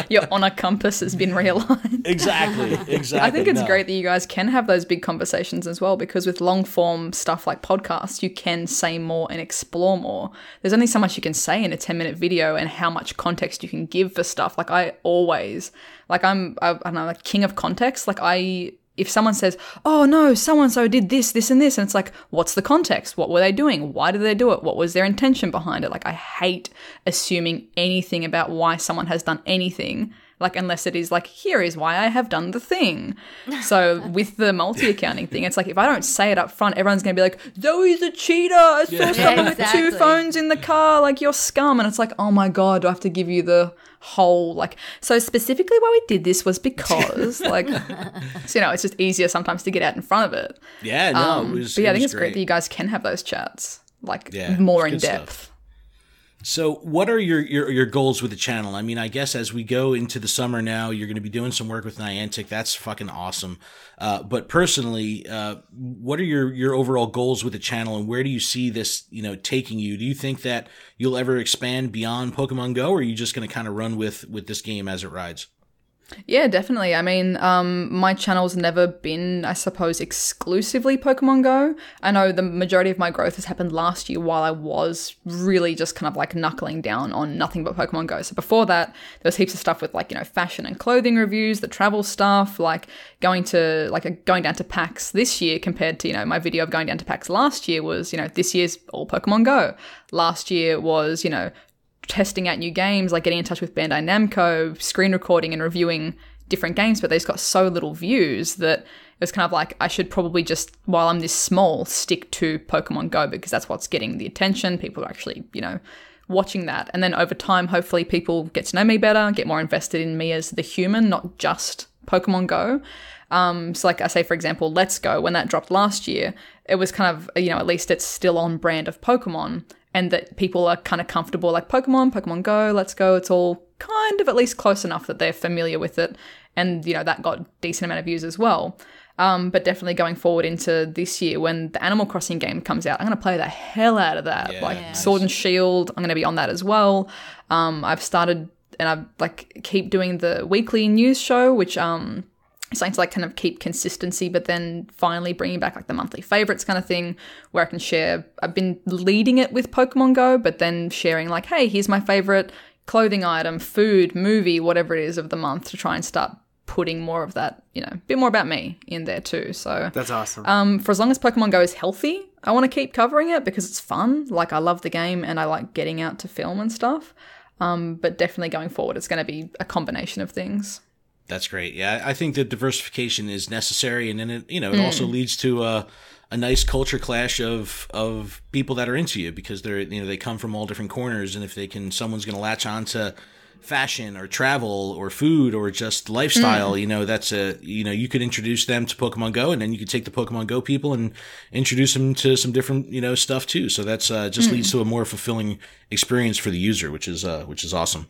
Your honor compass has been realigned. Exactly. I think it's great that you guys can have those big conversations as well, because with long form stuff like podcasts, you can say more and explore more. There's only so much you can say in a 10-minute video and how much context you can give for stuff. Like I always, like I don't know, like king of context. Like if someone says, oh no, so-and-so did this, this, and this, and it's like, what's the context? What were they doing? Why did they do it? What was their intention behind it? Like, I hate assuming anything about why someone has done anything, like, unless it is like, here is why I have done the thing. So with the multi-accounting thing, it's like, if I don't say it up front, everyone's going to be like, Zoe's a cheater. I saw someone with 2 phones in the car. Like, you're scum. And it's like, oh my God, do I have to give you the whole, like, so specifically why we did this was because, like, so, it's just easier sometimes to get out in front of it. Yeah, no, it was. But yeah, I think it's great that you guys can have those chats, like, more in depth. Stuff. So what are your goals with the channel? I mean, I guess as we go into the summer now, you're going to be doing some work with Niantic. That's fucking awesome. But personally, what are your overall goals with the channel, and where do you see this, taking you? Do you think that you'll ever expand beyond Pokemon Go, or are you just going to kind of run with this game as it rides? Yeah, definitely. I mean, my channel's never been, I suppose, exclusively Pokemon Go. I know the majority of my growth has happened last year while I was really just kind of like knuckling down on nothing but Pokemon Go. So before that, there was heaps of stuff with like, fashion and clothing reviews, the travel stuff, like going down to PAX this year compared to, my video of going down to PAX last year was, this year's all Pokemon Go. Last year was, testing out new games, like getting in touch with Bandai Namco, screen recording and reviewing different games, but they just got so little views that it was kind of like, I should probably just, while I'm this small, stick to Pokemon Go because that's what's getting the attention. People are actually, watching that. And then over time, hopefully people get to know me better, get more invested in me as the human, not just Pokemon Go. So like I say, for example, Let's Go, when that dropped last year, it was kind of, at least it's still on brand of Pokemon. And that people are kind of comfortable, like Pokemon Go, Let's Go. It's all kind of at least close enough that they're familiar with it. And, that got a decent amount of views as well. But definitely going forward into this year when the Animal Crossing game comes out, I'm going to play the hell out of that. Sword and Shield, I'm going to be on that as well. I've started and I've keep doing the weekly news show, which something to kind of keep consistency, but then finally bringing back the monthly favorites kind of thing where I can share. I've been leading it with Pokemon Go, but then sharing hey, here's my favorite clothing item, food, movie, whatever it is of the month, to try and start putting more of that, a bit more about me in there too. So that's awesome. For as long as Pokemon Go is healthy, I want to keep covering it because it's fun. Like, I love the game and I like getting out to film and stuff. But definitely going forward, it's going to be a combination of things. That's great. Yeah, I think that diversification is necessary, and then it also leads to a nice culture clash of people that are into you, because they come from all different corners, and if someone's going to latch on to fashion or travel or food or just lifestyle, that's you could introduce them to Pokemon Go, and then you could take the Pokemon Go people and introduce them to some different stuff too. So that's just leads to a more fulfilling experience for the user, which is awesome.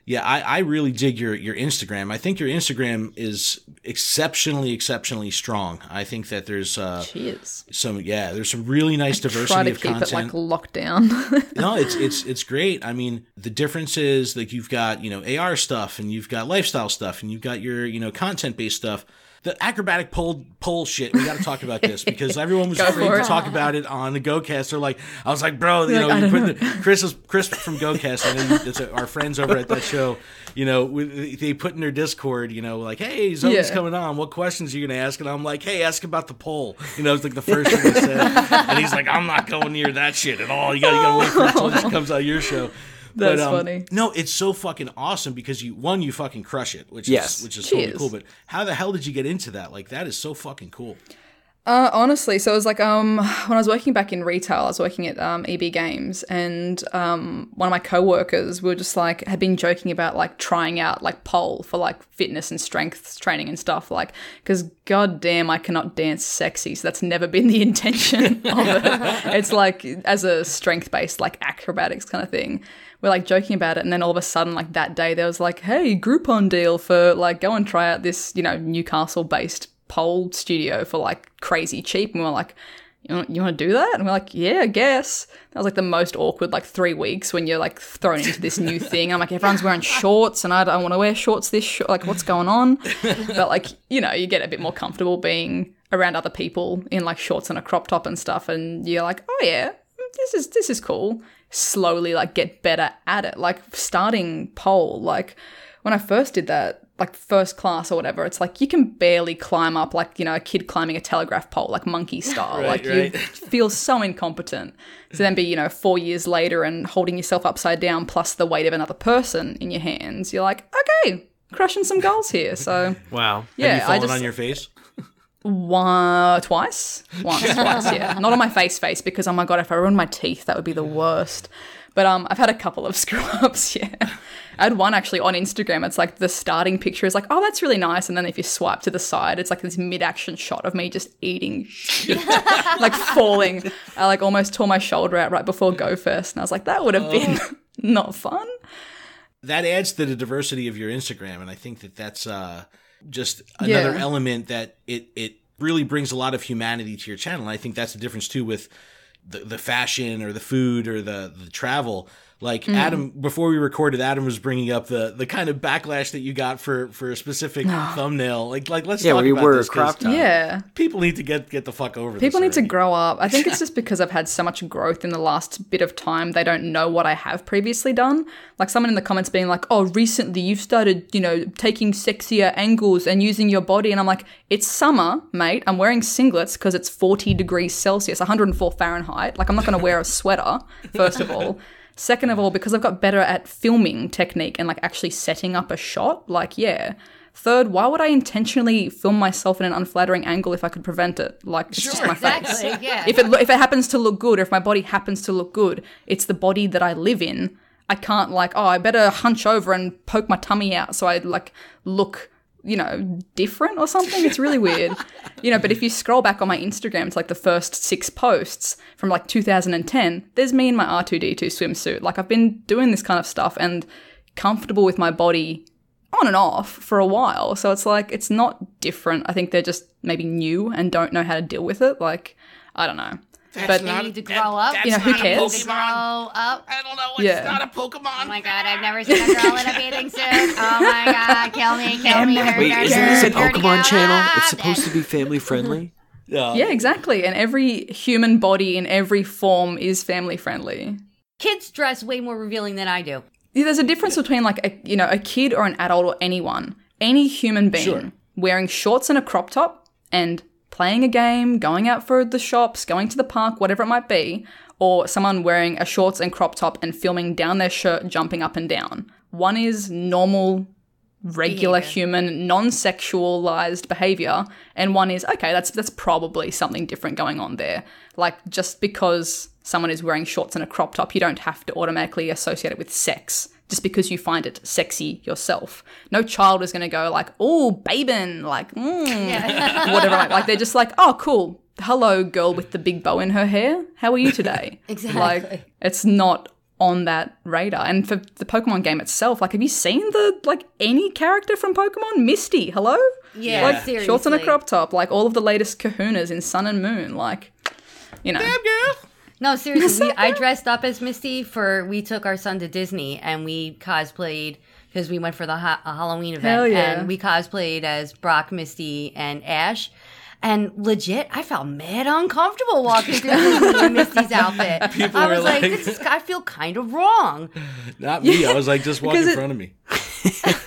Yeah, I really dig your Instagram. I think your Instagram is exceptionally strong. I think that there's there's some really nice diversity of content. Try to keep it locked down. No, it's great. I mean, the difference is like you've got AR stuff, and you've got lifestyle stuff, and you've got your content based stuff. The acrobatic pole shit, we got to talk about this, because everyone was afraid to talk about it on the GoCast. They're like, I was like, bro, Chris from GoCast, I know it's our friends over at that show, they put in their Discord, like, hey, Zoe's coming on. What questions are you going to ask? And I'm like, hey, ask about the pole. It's like the first thing they said. And he's like, I'm not going near that shit at all. You got to wait for it until this comes out your show. That's funny. No, it's so fucking awesome because you fucking crush it, which is totally cool. But how the hell did you get into that? Like, that is so fucking cool. Honestly, so it was like when I was working back in retail, I was working at EB Games, and one of my co-workers were just like had been joking about like trying out like pole for like fitness and strength training and stuff, like, because goddamn I cannot dance sexy, so that's never been the intention of it. It's like as a strength-based like acrobatics kind of thing. We're like joking about it, and then all of a sudden like that day there was like, hey, Groupon deal for like go and try out this Newcastle-based pole studio for like crazy cheap. And we're like, you want to do that? And we're like, yeah, I guess. That was like the most awkward like 3 weeks when you're like thrown into this new thing. I'm like, everyone's wearing shorts and I don't want to wear shorts like what's going on? But like, you get a bit more comfortable being around other people in like shorts and a crop top and stuff, and you're like, oh yeah, this is cool. Slowly like get better at it. Like starting pole, like when I first did that, like first class or whatever, it's like you can barely climb up like, a kid climbing a telegraph pole, like monkey style. You feel so incompetent. So then be, 4 years later and holding yourself upside down plus the weight of another person in your hands, you're like, okay, crushing some goals here. So wow. Yeah. Have you fallen on your face? Twice, yeah. Not on my face, because, oh my God, if I ruined my teeth, that would be the worst. But I've had a couple of screw-ups, yeah. I had one actually on Instagram. It's like the starting picture is like, oh, that's really nice. And then if you swipe to the side, it's like this mid-action shot of me just eating shit, like falling. I like almost tore my shoulder out right before Go Fest. And I was like, that would have been not fun. That adds to the diversity of your Instagram. And I think that's just another element that it really brings a lot of humanity to your channel. And I think that's the difference too with the fashion or the food or the travel. Like Adam, before we recorded, Adam was bringing up the kind of backlash that you got for a specific thumbnail. Like let's talk about this. Crop top. Yeah, people need to get the fuck over this. People need to grow up. I think it's just because I've had so much growth in the last bit of time. They don't know what I have previously done. Like someone in the comments being like, "Oh, recently you've started, taking sexier angles and using your body," and I'm like, "It's summer, mate. I'm wearing singlets because it's 40 degrees Celsius, 104 Fahrenheit. Like I'm not going to wear a sweater. First of all." Second of all, because I've got better at filming technique and like actually setting up a shot, like, yeah. Third, why would I intentionally film myself in an unflattering angle if I could prevent it? Like, it's just my face. Yeah. If it happens to look good, or if my body happens to look good, it's the body that I live in. I can't like, I better hunch over and poke my tummy out so I like look, different or something. It's really weird. But if you scroll back on my Instagram, it's like the first 6 posts from like 2010, there's me in my R2-D2 swimsuit. Like I've been doing this kind of stuff and comfortable with my body on and off for a while. So it's like, it's not different. I think they're just maybe new and don't know how to deal with it. Like, I don't know. But they need to grow up. Who cares? Grow up. I don't know. It's not a Pokemon. Oh my God, I've never seen a girl in a bathing suit. Oh my God, kill me. Wait, isn't this a Pokemon channel? It's supposed to be family friendly. Yeah, exactly. And every human body in every form is family friendly. Kids dress way more revealing than I do. Yeah, there's a difference between like a kid or an adult or any human being wearing shorts and a crop top and playing a game, going out for the shops, going to the park, whatever it might be, or someone wearing a shorts and crop top and filming down their shirt, jumping up and down. One is normal, regular human, non-sexualized behavior, and one is, okay, that's probably something different going on there. Like, just because someone is wearing shorts and a crop top, you don't have to automatically associate it with sex, just because you find it sexy yourself. No child is going to go like, oh, babin, like, whatever. Like, they're just like, oh, cool. Hello, girl with the big bow in her hair. How are you today? Exactly. Like, it's not on that radar. And for the Pokemon game itself, like, have you seen any character from Pokemon? Misty, hello? Yeah, like, seriously. Shorts and a crop top, like, all of the latest kahunas in Sun and Moon, like, you know. Damn, girl. No, seriously, I dressed up as Misty we took our son to Disney and we cosplayed, because we went for the Halloween event. Hell yeah. And we cosplayed as Brock, Misty, and Ash. And legit, I felt mad uncomfortable walking through Disney in Misty's outfit. I was like, I feel kind of wrong. Not me. I was like, just walk in front of me.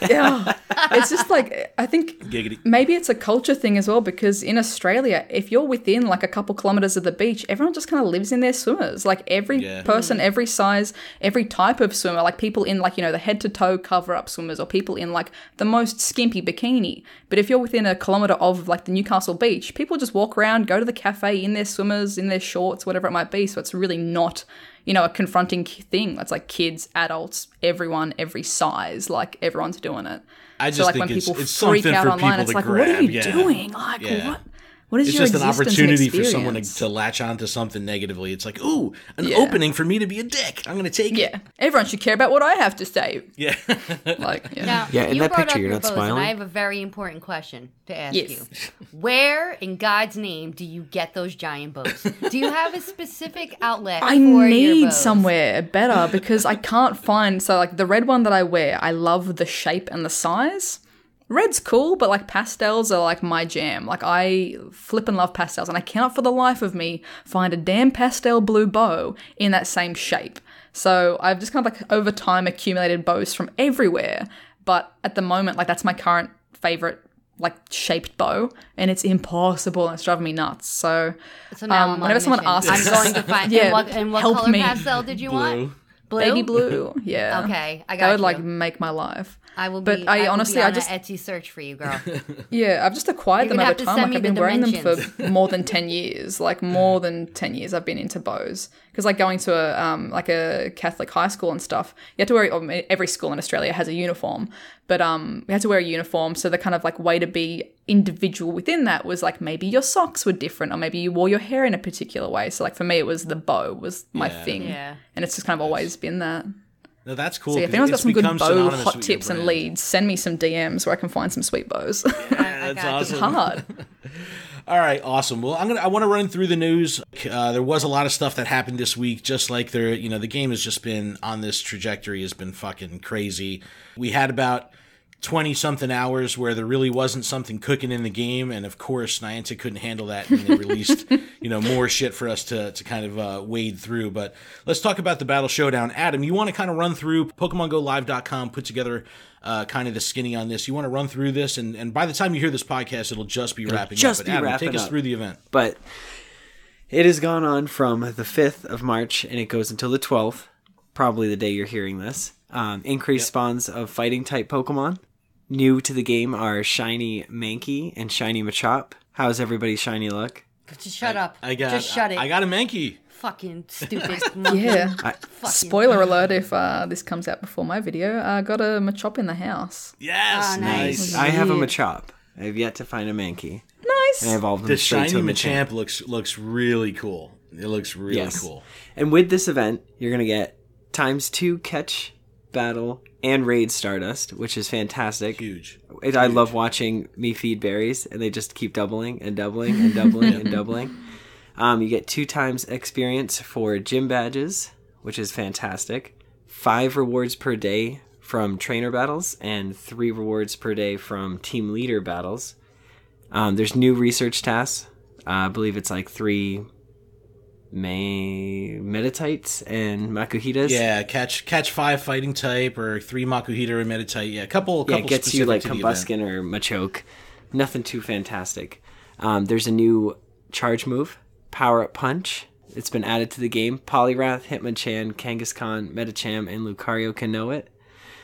Yeah. It's just like, I think Giggity. Maybe it's a culture thing as well, because in Australia, if you're within like a couple kilometers of the beach, everyone just kind of lives in their swimmers. Like every person, every size, every type of swimmer, like people in like, you know, the head to toe cover up swimmers, or people in like the most skimpy bikini. But if you're within a kilometer of like the Newcastle beach, people just walk around, go to the cafe in their swimmers, in their shorts, whatever it might be. So it's really not, you know, a confronting thing. That's like kids, adults, everyone, every size, like everyone's doing it. I just so like think when people it's freak something out for online, people it's to like, grab. what are you doing? Like, what is it's your just an existence opportunity and for someone experience? to latch onto something negatively. It's like, ooh, an opening for me to be a dick. I'm going to take it. Yeah, everyone should care about what I have to say. Yeah. Like, Now, Yeah, in you that brought picture, up you're your not bows, smiling? And I have a very important question to ask Yes. you. Where, in God's name, do you get those giant bows? Do you have a specific outlet I for your need bows? somewhere better because I can't find. So, like, the red one that I wear, I love the shape and the size. Red's cool, but like pastels are like my jam. Like I flip and love pastels, and I cannot for the life of me find a damn pastel blue bow in that same shape. So I've just kind of like over time accumulated bows from everywhere. But at the moment, like that's my current favorite like shaped bow, and it's impossible and it's driving me nuts. So now I'm on whenever a someone mission. asks, I'm going to find. And what help color me. pastel did you want? Blue? Baby blue, yeah. Okay, I got that would you. like make my life. I will but be. I will honestly, be on I just an Etsy search for you, girl. Yeah, I've just acquired You're them gonna over have to time. send Like me I've the been wearing them for dimensions. more than 10 years. Like more than 10 years I've been into bows. Because like going to a Catholic high school and stuff, you have to wear, every school in Australia has a uniform, but we had to wear a uniform. So the kind of like way to be individual within that was like maybe your socks were different, or maybe you wore your hair in a particular way. So like for me, it was the bow was my thing. Yeah. And it's just kind of always been that. No, that's cool. So if 'cause anyone's got it's some good become bow synonymous hot with your tips and brand. leads, send me some DMs where I can find some sweet bows. Yeah, that's awesome. It's hard. All right, awesome. Well, I want to run through the news. There was a lot of stuff that happened this week, just like the game has just been on this trajectory, has been fucking crazy. We had about 20-something hours where there really wasn't something cooking in the game, and of course Niantic couldn't handle that, and they released more shit for us to kind of wade through. But let's talk about the Battle Showdown. Adam, you want to kind of run through PokemonGoLive.com, put together kind of the skinny on this. You want to run through this, and by the time you hear this podcast, it'll just be wrapping up. But Adam, take us through the event. But it has gone on from the 5th of March, and it goes until the 12th, probably the day you're hearing this. Increased spawns of fighting-type Pokemon. New to the game are Shiny Mankey and Shiny Machop. How's everybody's shiny luck? Just shut up. Just shut it. I got a Mankey. Fucking stupid monkey. Yeah. Spoiler alert if this comes out before my video. I got a Machop in the house. Yes, Oh, nice. I have a Machop. I have yet to find a Mankey. Nice. And I evolved them The straight shiny to a Machamp looks really cool. It looks really cool. And with this event, you're going to get ×2 catch, battle, and raid Stardust, which is fantastic. Huge. I love watching me feed berries, and they just keep doubling and doubling and doubling and doubling. You get 2 times experience for gym badges, which is fantastic. 5 rewards per day from trainer battles, and 3 rewards per day from team leader battles. There's new research tasks. I believe it's like 3 Meditites and Makuhitas. Yeah, catch 5 fighting type, or 3 Makuhita or Meditite. Yeah, a couple it gets you specific like to the Combuskin or Machoke. Nothing too fantastic. There's a new charge move, Power Up Punch. It's been added to the game. Poliwrath, Hitmonchan, Kangaskhan, Medicham, and Lucario can know it.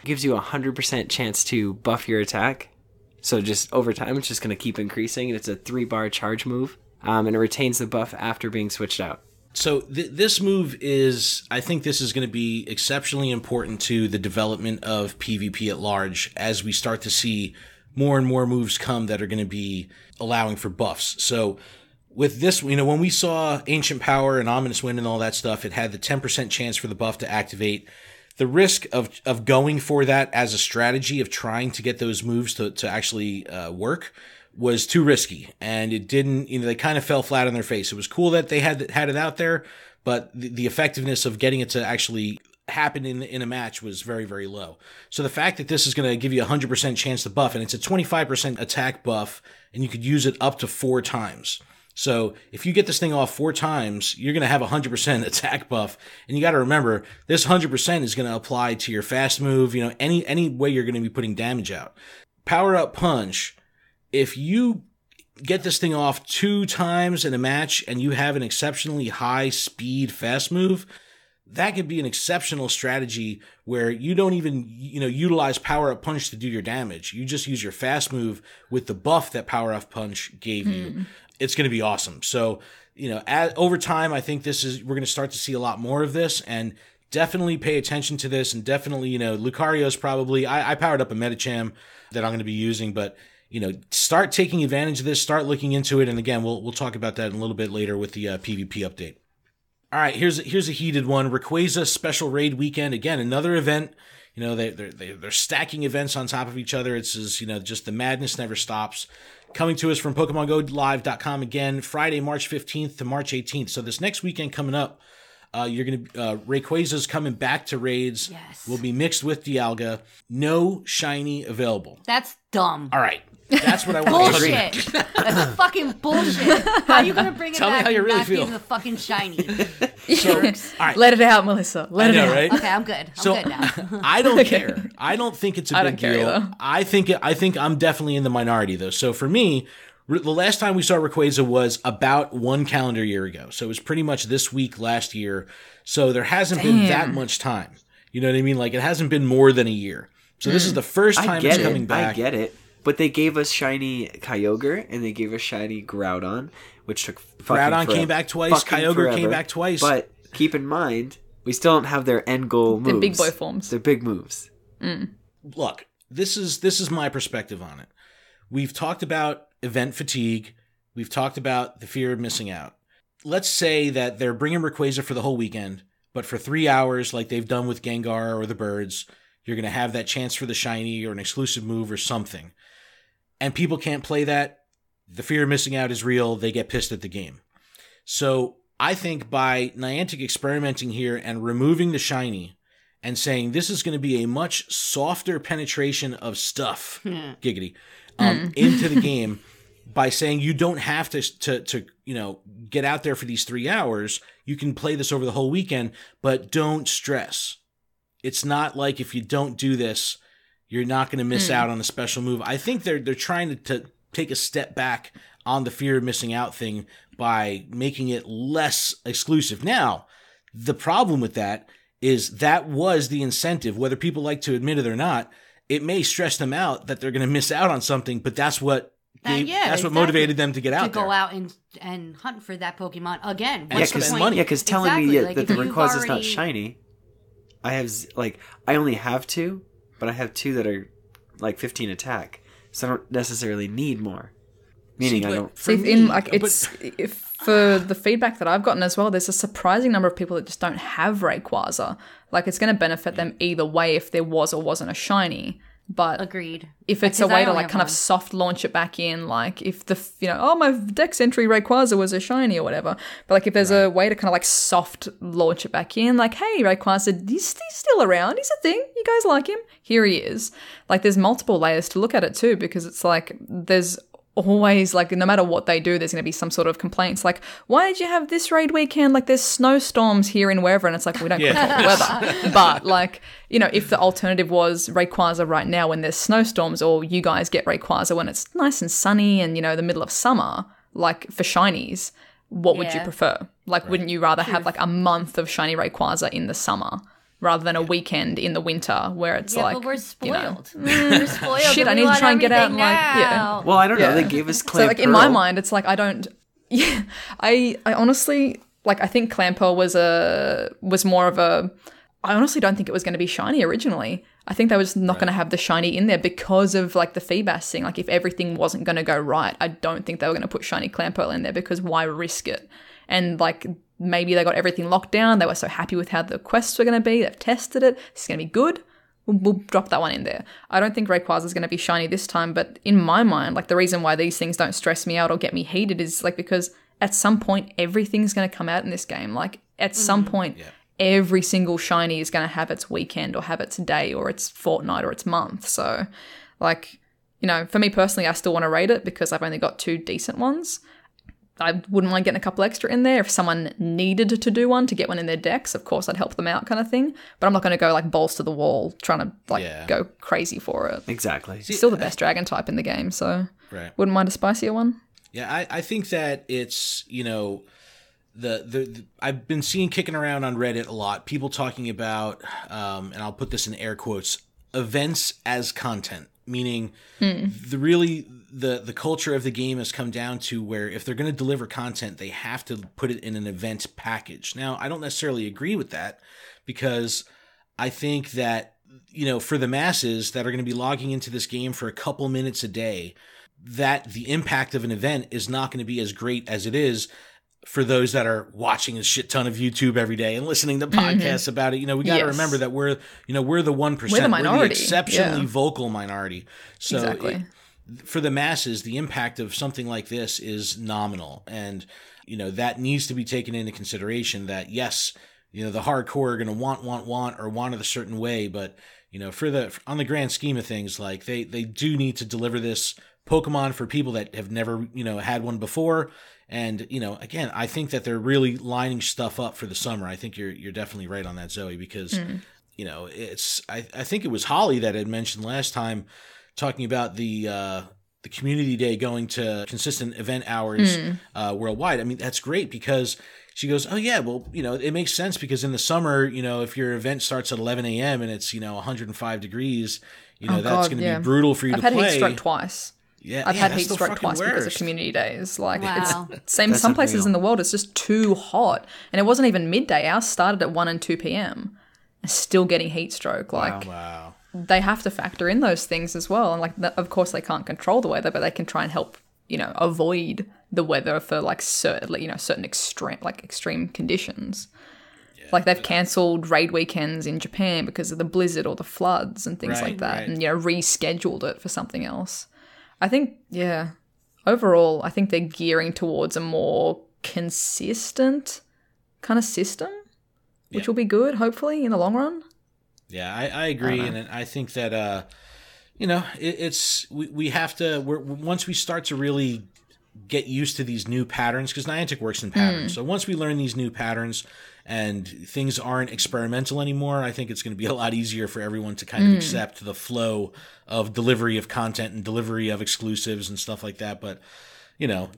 It gives you a 100% chance to buff your attack. So just over time, it's just going to keep increasing. And it's a 3-bar charge move. And it retains the buff after being switched out. So this move is, I think this is going to be exceptionally important to the development of PvP at large as we start to see more and more moves come that are going to be allowing for buffs. So with this, when we saw Ancient Power and Ominous Wind and all that stuff, it had the 10% chance for the buff to activate. The risk of going for that as a strategy of trying to get those moves to actually work was too risky, and it didn't, they kind of fell flat on their face. It was cool that they had it out there, but the effectiveness of getting it to actually happen in a match was very, very low. So the fact that this is going to give you a 100% chance to buff, and it's a 25% attack buff, and you could use it up to 4 times. So if you get this thing off 4 times, you're going to have a 100% attack buff. And you got to remember, this 100% is going to apply to your fast move, any way you're going to be putting damage out. Power Up Punch, if you get this thing off 2 times in a match and you have an exceptionally high speed fast move, that could be an exceptional strategy where you don't even, utilize Power Up Punch to do your damage. You just use your fast move with the buff that Power Up Punch gave you. It's going to be awesome. So, over time, I think we're going to start to see a lot more of this, and definitely pay attention to this. And definitely, Lucario's probably, I powered up a Medicham that I'm going to be using, but start taking advantage of this, start looking into it. And again, we'll talk about that in a little bit later with the PvP update. All right, here's a heated one. Rayquaza Special Raid Weekend. Again, another event. They're stacking events on top of each other. It's just the madness never stops. Coming to us from PokemonGoLive.com again, Friday, March 15th to March 18th. So this next weekend coming up, Rayquaza's coming back to raids. Yes. Will be mixed with Dialga. No shiny available. That's dumb. All right. That's what I want to hear. Bullshit. That's fucking bullshit. How are you going to bring it Tell back me how you and really not feel. give the fucking shiny? So, all right. Let it out, Melissa. Let it out. Right? Okay, I'm good. I'm good now. I don't care. I don't think it's a big care deal. either. I think I'm definitely in the minority though. So for me, the last time we saw Rayquaza was about 1 calendar year ago. So it was pretty much this week last year. So there hasn't been that much time. You know what I mean? Like it hasn't been more than a year. So this is the first time it's coming back. I get it. But they gave us shiny Kyogre, and they gave us shiny Groudon, which took fucking Groudon forever. came back twice. Kyogre came back twice. But keep in mind, we still don't have their end goal moves. The big boy forms. Their big moves. Look, this is my perspective on it. We've talked about event fatigue. We've talked about the fear of missing out. Let's say that they're bringing Rayquaza for the whole weekend, but for 3 hours, like they've done with Gengar or the birds, you're going to have that chance for the shiny or an exclusive move or something. And people can't play that. The fear of missing out is real. They get pissed at the game. So I think by Niantic experimenting here and removing the shiny and saying this is going to be a much softer penetration of stuff, giggity, into the game, by saying you don't have to get out there for these 3 hours. You can play this over the whole weekend, but don't stress. It's not like if you don't do this, you're not going to miss out on a special move. I think they're trying to take a step back on the fear of missing out thing by making it less exclusive. Now, the problem with that is that was the incentive, whether people like to admit it or not. It may stress them out that they're going to miss out on something, but that's what what motivated them to get out there. To go out and hunt for that Pokemon again. Because telling me like that the Rayquaza is not already... shiny, I only have 2. But I have 2 that are like 15 attack, so I don't necessarily need more. Meaning I don't. For the feedback that I've gotten as well, there's a surprising number of people that just don't have Rayquaza. Like it's going to benefit them either way if there was or wasn't a shiny. But agreed. If it's a way to like kind of soft launch it back in, like if my Dex entry Rayquaza was a shiny or whatever, but like if there's a way to kind of like soft launch it back in, like hey Rayquaza, he's still around, he's a thing, you guys like him, here he is. Like there's multiple layers to look at it too, because it's like there's always like no matter what they do, there's going to be some sort of complaints like, why did you have this raid weekend, like there's snowstorms here and wherever, and it's like we don't control the weather. But like if the alternative was Rayquaza right now when there's snowstorms, or you guys get Rayquaza when it's nice and sunny and the middle of summer, like for shinies, what would you prefer? Like, wouldn't you rather have like a month of shiny Rayquaza in the summer rather than a weekend in the winter where it's like, but we're spoiled. We're spoiled. Shit, I need to try and get out and like, Well, I don't know. They gave us Clan So like in my mind, it's like I don't. Yeah, I honestly like. I think Clan Pearl was more of a. I honestly don't think it was going to be shiny originally. I think they were just not going to have the shiny in there because of like the Feebas thing. Like if everything wasn't going to go right, I don't think they were going to put shiny Clan Pearl in there because why risk it? And like maybe they got everything locked down. They were so happy with how the quests were going to be. They've tested it. It's going to be good. We'll drop that one in there. I don't think Rayquaza is going to be shiny this time, but in my mind, like the reason why these things don't stress me out or get me heated is like because at some point everything's going to come out in this game. Like at some point, every single shiny is going to have its weekend or have its day or its fortnight or its month. So, like, you know, for me personally, I still want to rate it because I've only got 2 decent ones. I wouldn't mind getting a couple extra in there. If someone needed to do one to get one in their decks, of course, I'd help them out kind of thing. But I'm not going to go like balls to the wall trying to like go crazy for it. Exactly. It's still the best dragon type in the game, so wouldn't mind a spicier one. Yeah, I think that it's, you know, the I've been seeing kicking around on Reddit a lot, people talking about, and I'll put this in air quotes, events as content, meaning the culture of the game has come down to where if they're going to deliver content, they have to put it in an event package. Now, I don't necessarily agree with that because I think that, you know, for the masses that are going to be logging into this game for a couple minutes a day, that the impact of an event is not going to be as great as it is for those that are watching a shit ton of YouTube every day and listening to podcasts about it. You know, we got to remember that we're the 1%. We're the minority. We're the exceptionally vocal minority. So for the masses, the impact of something like this is nominal. And, you know, that needs to be taken into consideration that, yes, you know, the hardcore are going to want it a certain way. But, you know, on the grand scheme of things, like they do need to deliver this Pokemon for people that have never, you know, had one before. And, you know, again, I think that they're really lining stuff up for the summer. I think you're definitely right on that, Zoe, because, you know, I think it was Holly that had mentioned last time talking about the community day going to consistent event hours worldwide. I mean, that's great because she goes, oh, yeah, well, you know, it makes sense because in the summer, you know, if your event starts at 11 a.m. and it's, you know, 105 degrees, you know, that's going to be brutal for you to play. I've had heat stroke twice. Yeah, I've had heat stroke twice because of community days. Like wow. it's some places in the world it's just too hot, and it wasn't even midday. Ours started at 1 and 2 p.m. and still getting heat stroke. Like they have to factor in those things as well. And like of course they can't control the weather, but they can try and help, you know, avoid the weather for like certain extreme conditions. Yeah, like they've cancelled raid weekends in Japan because of the blizzard or the floods and things like that, and you know rescheduled it for something else. I think, overall, I think they're gearing towards a more consistent kind of system, which will be good, hopefully, in the long run. Yeah, I agree. And I think that, you know, we have to, once we start to really get used to these new patterns, because Niantic works in patterns. So once we learn these new patterns and things aren't experimental anymore, I think it's going to be a lot easier for everyone to kind of accept the flow of delivery of content and delivery of exclusives and stuff like that. But, you know,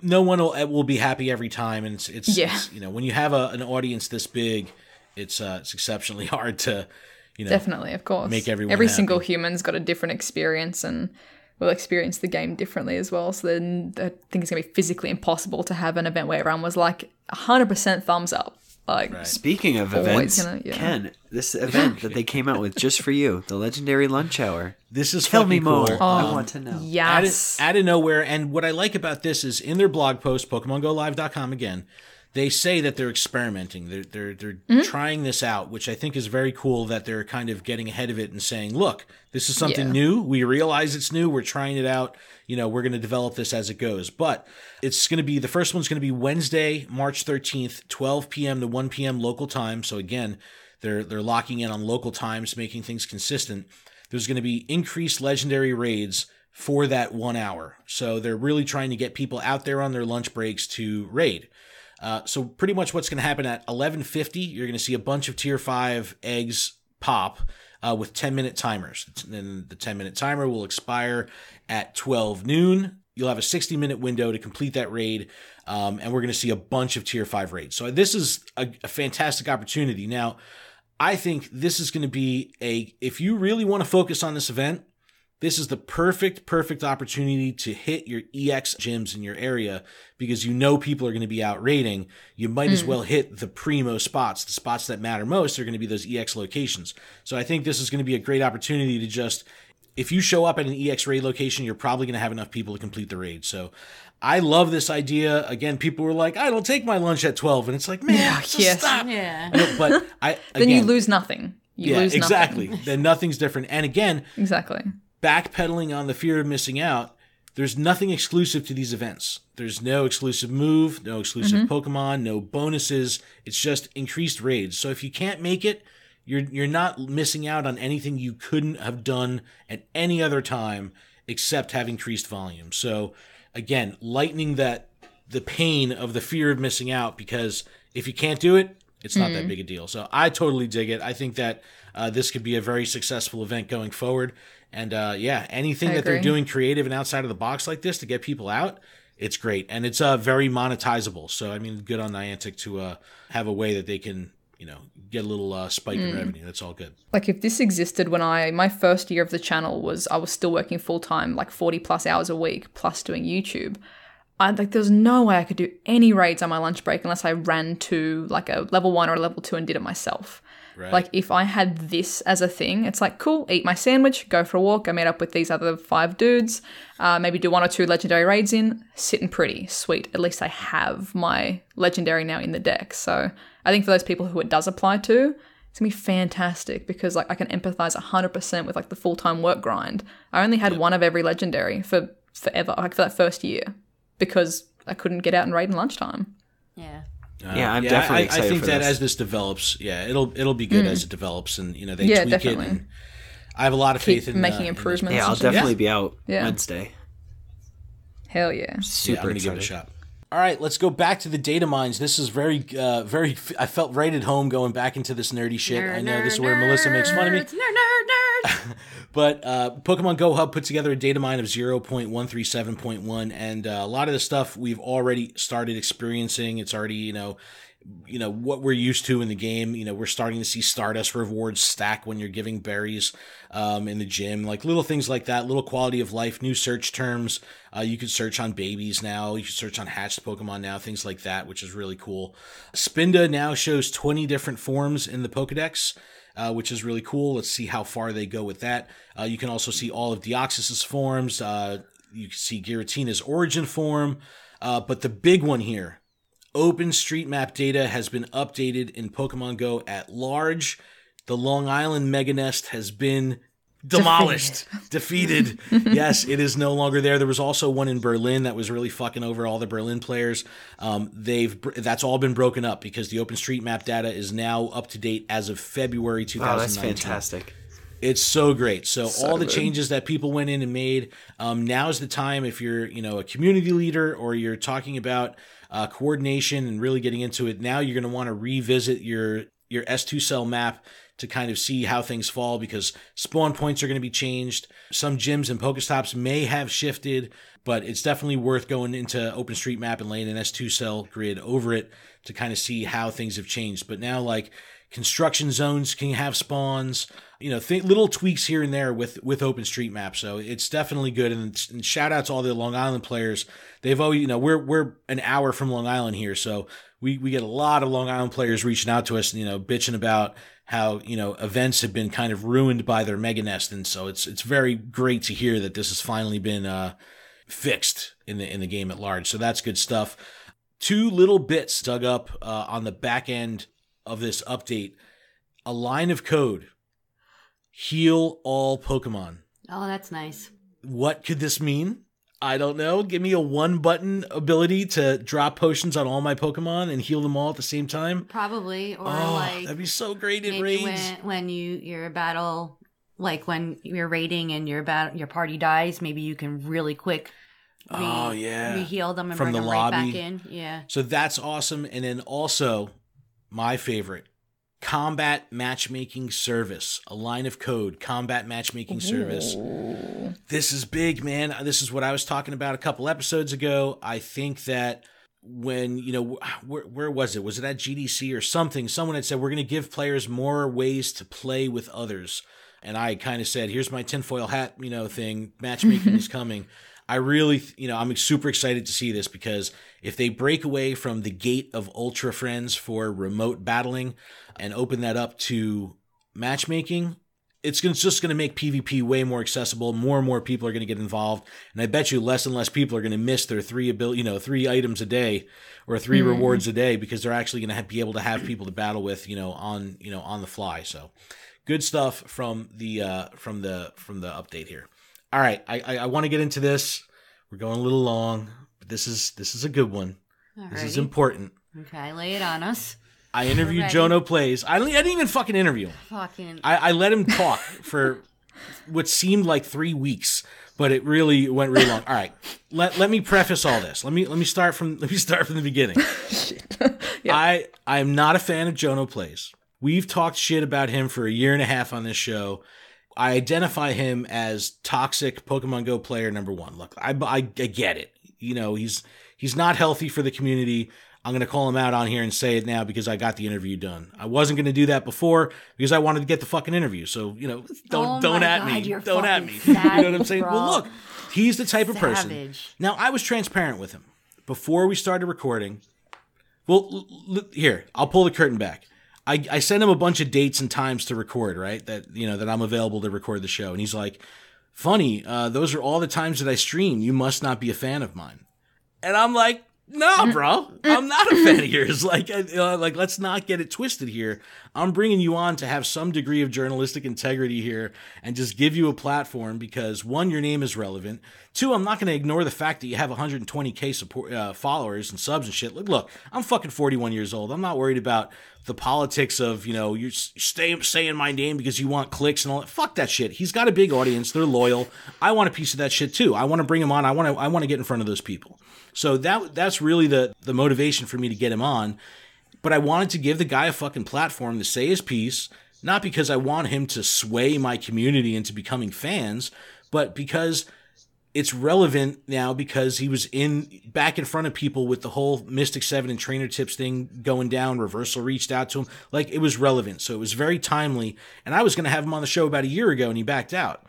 no one will be happy every time. And it's you know, when you have an audience this big, it's exceptionally hard to, you know, definitely, of course, make everyone every happy. Single human's got a different experience and will experience the game differently as well. So then I think it's going to be physically impossible to have an event where everyone was like 100% thumbs up. Like Speaking of events, Ken, this event that they came out with just for you, the Legendary Lunch Hour. This is Tell me more. Cool. I want to know. Yes. Out of nowhere. And what I like about this is in their blog post, PokemonGoLive.com again, they say that they're experimenting. They're trying this out, which I think is very cool that they're kind of getting ahead of it and saying, look, this is something new. We realize it's new. We're trying it out. You know, we're going to develop this as it goes. But it's going to be, the first one's going to be Wednesday, March 13th, 12 p.m. to 1 p.m. local time. So again, they're locking in on local times, making things consistent. There's going to be increased legendary raids for that 1 hour. So they're really trying to get people out there on their lunch breaks to raid. So pretty much what's going to happen at 11:50, you're going to see a bunch of tier 5 eggs pop with 10-minute timers. Then the 10-minute timer will expire at 12 noon. You'll have a 60-minute window to complete that raid, and we're going to see a bunch of Tier 5 raids. So this is a fantastic opportunity. Now, I think this is going to be if you really want to focus on this event, this is the perfect opportunity to hit your EX gyms in your area because you know people are going to be out raiding. You might as well hit the primo spots. The spots that matter most are going to be those EX locations. So I think this is going to be a great opportunity to just... If you show up at an EX raid location, you're probably going to have enough people to complete the raid. So I love this idea. Again, people were like, I don't take my lunch at 12. And it's like, man, stop. Yeah. But then you lose nothing. You lose exactly. Nothing. Then nothing's different. And again, exactly. Backpedaling on the fear of missing out, there's nothing exclusive to these events. There's no exclusive move, no exclusive Pokemon, no bonuses. It's just increased raids. So if you can't make it, you're not missing out on anything you couldn't have done at any other time except have increased volume. So again, lightening the pain of the fear of missing out, because if you can't do it, it's not that big a deal. So I totally dig it. I think that this could be a very successful event going forward. And anything that they're doing creative and outside of the box like this to get people out, it's great. And it's very monetizable. So, I mean, good on Niantic to have a way that they can, get a little spike in revenue. That's all good. Like if this existed when my first year of the channel I was still working full time, like 40 plus hours a week, plus doing YouTube. There's no way I could do any raids on my lunch break unless I ran to like a level 1 or a level 2 and did it myself. Right. Like if I had this as a thing, it's like, cool, eat my sandwich, go for a walk, I meet up with these other 5 dudes, maybe do 1 or 2 legendary raids sitting pretty, sweet. At least I have my legendary now in the deck. So I think for those people who it does apply to, it's gonna be fantastic because like I can empathize 100% with like the full-time work grind. I only had 1 of every legendary for forever, like for that first year, because I couldn't get out and raid in lunchtime. Yeah. I'm definitely excited I think for that this. As this develops, it'll be good as it develops, and they tweak definitely. it. And I have a lot of faith in making improvements. Yeah, I'll definitely be out Wednesday. Hell yeah! Super I'm gonna excited. give it a shot. All right, let's go back to the data mines. This is very. I felt right at home going back into this nerdy shit. I know this is where Melissa makes fun of me. Nerd. But Pokemon Go Hub put together a data mine of 0.137.1, and a lot of the stuff we've already started experiencing. It's already, what we're used to in the game. We're starting to see Stardust rewards stack when you're giving berries in the gym, like little things like that, little quality of life, new search terms. You can search on babies now. You can search on hatched Pokemon now, things like that, which is really cool. Spinda now shows 20 different forms in the Pokedex, which is really cool. Let's see how far they go with that. You can also see all of Deoxys's forms. You can see Giratina's origin form. But the big one here, OpenStreetMap data has been updated in Pokemon Go at large. The Long Island Mega Nest has been demolished, defeated. Yes, it is no longer there. There was also one in Berlin that was really fucking over all the Berlin players. That's all been broken up because the OpenStreetMap data is now up to date as of February 2019. Oh, that's fantastic. It's so great. So all the good. changes that people went in and made, now's the time if you're, a community leader or you're talking about coordination and really getting into it. Now you're going to want to revisit your S2 cell map to kind of see how things fall because spawn points are going to be changed. Some gyms and Pokestops may have shifted, but it's definitely worth going into OpenStreetMap and laying an S2 cell grid over it to kind of see how things have changed. But now, like, construction zones can have spawns, little tweaks here and there with OpenStreetMap. So it's definitely good. And shout out to all the Long Island players. They've always, we're an hour from Long Island here. So we get a lot of Long Island players reaching out to us, bitching about how, events have been kind of ruined by their Mega Nest. And so it's very great to hear that this has finally been fixed in the game at large. So that's good stuff. 2 little bits dug up on the back end of this update. A line of code: heal all Pokemon. Oh, that's nice. What could this mean? I don't know. Give me a 1-button ability to drop potions on all my Pokemon and heal them all at the same time. Probably, or that'd be so great in maybe raids. when you're a battle, like when you're raiding and your party dies, maybe you can really quick. Re-heal them and From bring the them lobby. right back in. Yeah. So that's awesome. And then also, my favorite, combat matchmaking service, a line of code, combat matchmaking service. This is big, man. This is what I was talking about a couple episodes ago. I think that when, where was it? Was it at GDC or something? Someone had said, we're going to give players more ways to play with others. And I kind of said, here's my tinfoil hat, thing. Matchmaking is coming. I really, I'm super excited to see this, because if they break away from the gate of Ultra Friends for remote battling and open that up to matchmaking, it's just going to make PvP way more accessible. More and more people are going to get involved. And I bet you less and less people are going to miss their 3 items a day or 3 rewards a day, because they're actually going to be able to have people to battle with, on the fly. So good stuff from the update here. All right, I want to get into this. We're going a little long, but this is a good one. Alrighty. This is important. Okay, lay it on us. I interviewed Jonno Plays. I didn't even fucking interview him. I let him talk for what seemed like 3 weeks, but it really went really long. All right, let me preface all this. Let me start from the beginning. Yeah. I'm not a fan of Jonno Plays. We've talked shit about him for 1.5 years on this show. I identify him as toxic Pokemon Go player number 1. Look, I get it. He's not healthy for the community. I'm going to call him out on here and say it now because I got the interview done. I wasn't going to do that before because I wanted to get the fucking interview. So, don't at me. Don't at me. You know what I'm saying? Bro. Well, look, he's the type of person. Now, I was transparent with him before we started recording. Well, here, I'll pull the curtain back. I sent him a bunch of dates and times to record, right? That I'm available to record the show. And he's like, funny, those are all the times that I stream. You must not be a fan of mine. And I'm like, no, bro, I'm not a fan of yours. Like, let's not get it twisted here. I'm bringing you on to have some degree of journalistic integrity here and just give you a platform because 1, your name is relevant. 2, I'm not going to ignore the fact that you have 120K support, followers and subs and shit. Look, I'm fucking 41 years old. I'm not worried about the politics of, you saying my name because you want clicks and all that. Fuck that shit. He's got a big audience. They're loyal. I want a piece of that shit too. I want to bring him on. I want to get in front of those people. So that's really the motivation for me to get him on. But I wanted to give the guy a fucking platform to say his piece, not because I want him to sway my community into becoming fans, but because it's relevant now because he was back in front of people with the whole Mystic 7 and Trainer Tips thing going down. Reversal reached out to him. Like, it was relevant. So it was very timely. And I was going to have him on the show about 1 year ago, and he backed out.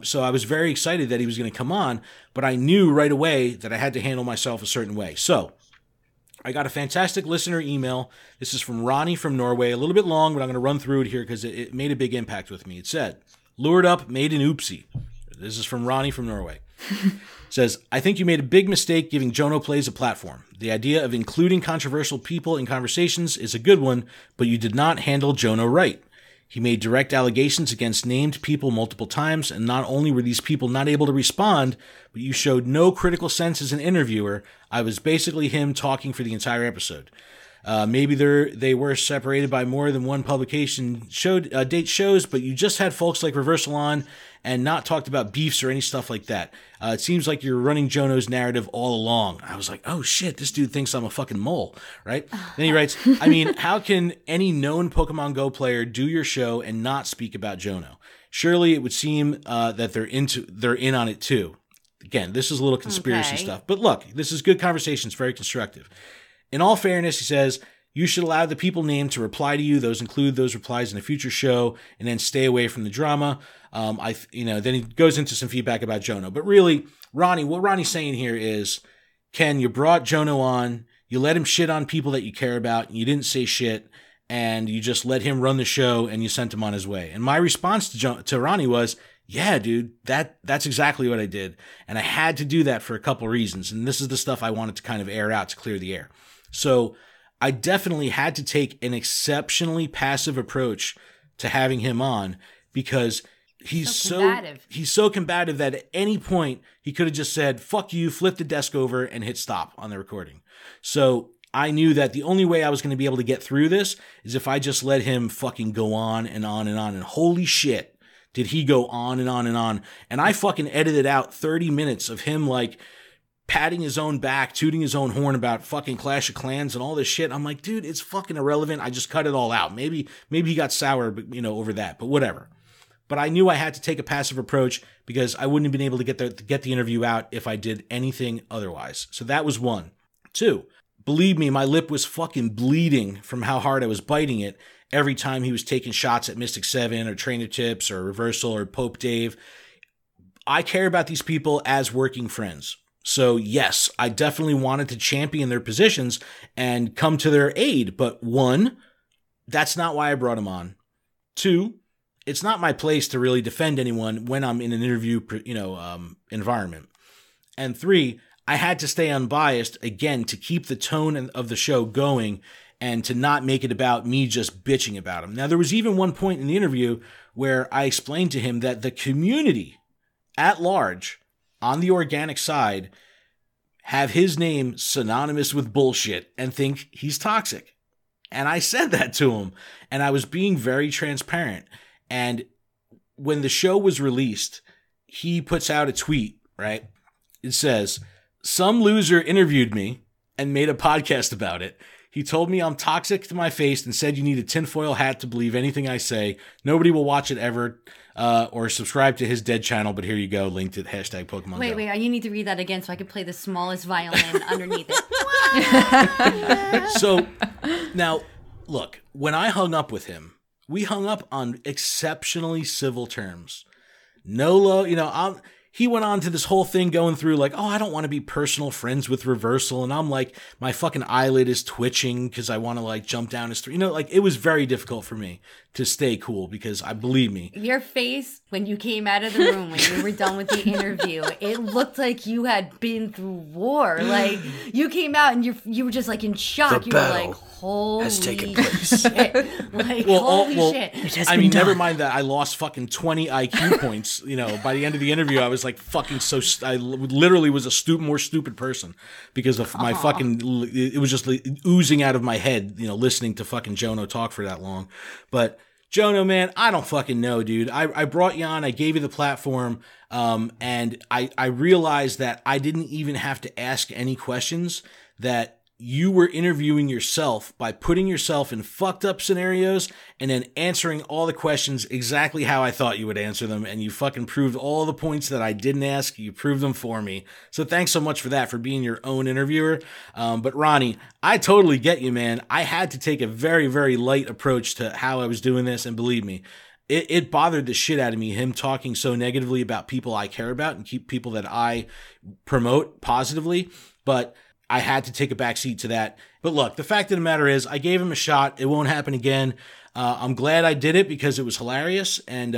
So I was very excited that he was going to come on, but I knew right away that I had to handle myself a certain way. So I got a fantastic listener email. This is from Ronnie from Norway. A little bit long, but I'm going to run through it here because it made a big impact with me. It said, lured up, made an oopsie. This is from Ronnie from Norway. Says, I think you made a big mistake giving Jonno Plays a platform. The idea of including controversial people in conversations is a good one, but you did not handle Jonno right. He made direct allegations against named people multiple times, and not only were these people not able to respond, but you showed no critical sense as an interviewer. I was basically him talking for the entire episode. Maybe they were separated by more than one publication date shows, but you just had folks like Reversal on and not talked about beefs or any stuff like that. It seems like you're running Jonno's narrative all along. I was like, oh shit, this dude thinks I'm a fucking mole, right? Then he writes, I mean, how can any known Pokemon Go player do your show and not speak about Jonno? Surely it would seem that they're in on it too. Again, this is a little conspiracy stuff. But look, this is good conversation. It's very constructive. In all fairness, he says, you should allow the people named to reply to you. Those include those replies in a future show, and then stay away from the drama. Then he goes into some feedback about Jonno. But really, Ronnie, what Ronnie's saying here is, Ken, you brought Jonno on, you let him shit on people that you care about, and you didn't say shit, and you just let him run the show, and you sent him on his way. And my response to Ronnie was, yeah, dude, that's exactly what I did. And I had to do that for a couple reasons. And this is the stuff I wanted to kind of air out to clear the air. So I definitely had to take an exceptionally passive approach to having him on because he's so combative that at any point he could have just said, fuck you, flip the desk over and hit stop on the recording. So I knew that the only way I was going to be able to get through this is if I just let him fucking go on and on and on. And holy shit, did he go on and on and on. And I fucking edited out 30 minutes of him like patting his own back, tooting his own horn about fucking Clash of Clans and all this shit. I'm like, dude, it's fucking irrelevant. I just cut it all out. Maybe he got sour, over that, but whatever. But I knew I had to take a passive approach because I wouldn't have been able to get the interview out if I did anything otherwise. So that was 1. 2, believe me, my lip was fucking bleeding from how hard I was biting it every time he was taking shots at Mystic 7 or Trainer Tips or Reversal or Pope Dave. I care about these people as working friends. So yes, I definitely wanted to champion their positions and come to their aid. But 1, that's not why I brought him on. 2, it's not my place to really defend anyone when I'm in an interview, environment. And 3, I had to stay unbiased, again, to keep the tone of the show going and to not make it about me just bitching about him. Now, there was even one point in the interview where I explained to him that the community at large on the organic side have his name synonymous with bullshit and think he's toxic. And I said that to him, and I was being very transparent. And when the show was released, he puts out a tweet, right? It says, "Some loser interviewed me and made a podcast about it. He told me I'm toxic to my face and said you need a tinfoil hat to believe anything I say. Nobody will watch it ever or subscribe to his dead channel, but here you go, linked at #PokeMon Wait, Go." you need to read that again so I can play the smallest violin underneath it. So, now, look, when I hung up with him, we hung up on exceptionally civil terms. He went on to this whole thing going through like, oh, I don't want to be personal friends with Reversal. And I'm like, my fucking eyelid is twitching because I want to like jump down his throat. It was very difficult for me to stay cool because believe me. Your face when you came out of the room, when you were done with the interview, it looked like you had been through war. Like you came out and you were just like in shock. You were like, holy has taken place. Shit. Like, holy shit. I mean, never mind that I lost fucking 20 IQ points. By the end of the interview, I was like fucking I literally was a more stupid person because of my fucking, it was just like oozing out of my head, listening to fucking Jonno talk for that long. But Jonno, man, I don't fucking know, dude. I brought you on, I gave you the platform, and I realized that I didn't even have to ask any questions, that you were interviewing yourself by putting yourself in fucked up scenarios and then answering all the questions exactly how I thought you would answer them. And you fucking proved all the points that I didn't ask. You proved them for me. So thanks so much for that, for being your own interviewer. But Ronnie, I totally get you, man. I had to take a very, very light approach to how I was doing this. And believe me, it bothered the shit out of me, him talking so negatively about people I care about and keep people that I promote positively. But I had to take a backseat to that. But look, the fact of the matter is I gave him a shot. It won't happen again. I'm glad I did it because it was hilarious. And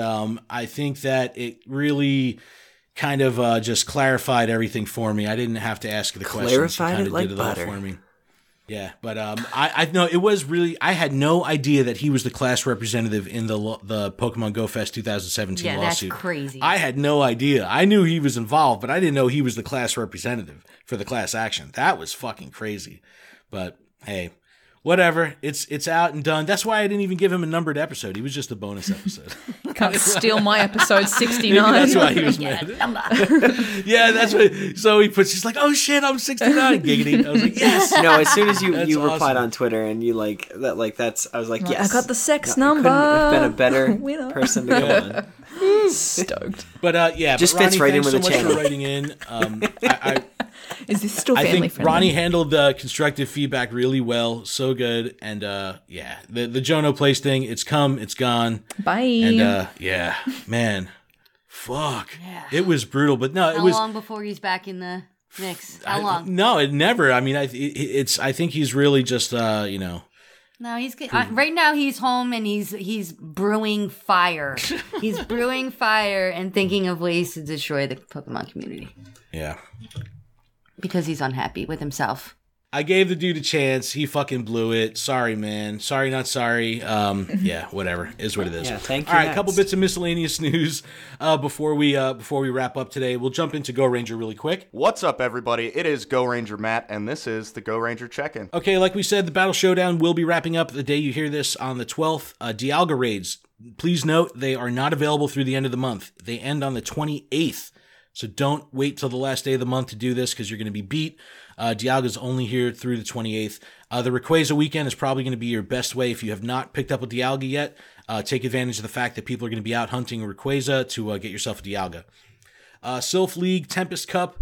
I think that it really kind of just clarified everything for me. I didn't have to ask the questions. Clarified it like butter. For me. Yeah, but I know it was really, I had no idea that he was the class representative in the Pokemon Go Fest 2017 lawsuit. That's crazy. I had no idea. I knew he was involved, but I didn't know he was the class representative for the class action. That was fucking crazy. But hey, whatever. It's out and done. That's why I didn't even give him a numbered episode. He was just a bonus episode. Can't steal my episode 69. That's why he was mad. Yeah, that's what. So he's like, oh shit, I'm 69. Giggity. I was like, yes. No, as soon as you replied on Twitter and you like that, like that's, I was like, yes. I got the sex number. Couldn't have been a better person to come on. Stoked. But yeah, just but Ronnie, fits right in with so the much channel. For writing in. Is this still family I think friendly? Ronnie handled the constructive feedback really well. So good. And yeah, the Jonno Plays thing, it's come, it's gone. Bye. And yeah, man, fuck. Yeah. It was brutal, but no, it How was. How long before he's back in the mix? How long? No, it never. I mean, I think he's really just, No, he's good. Right now he's home and he's brewing fire. He's brewing fire and thinking of ways to destroy the Pokemon community. Yeah. Because he's unhappy with himself. I gave the dude a chance. He fucking blew it. Sorry, man. Sorry, not sorry. Yeah, whatever. Is what it is. Yeah, thank you. All right, a couple bits of miscellaneous news before we wrap up today. We'll jump into Go Ranger really quick. What's up, everybody? It is Go Ranger Matt, and this is the Go Ranger Check-In. Okay, like we said, the Battle Showdown will be wrapping up the day you hear this on the 12th. Dialga raids. Please note they are not available through the end of the month. They end on the 28th. So don't wait till the last day of the month to do this because you're going to be beat. Dialga's only here through the 28th. The Rayquaza weekend is probably going to be your best way if you have not picked up a Dialga yet. Take advantage of the fact that people are going to be out hunting Rayquaza to get yourself a Dialga. Sylph League, Tempest Cup.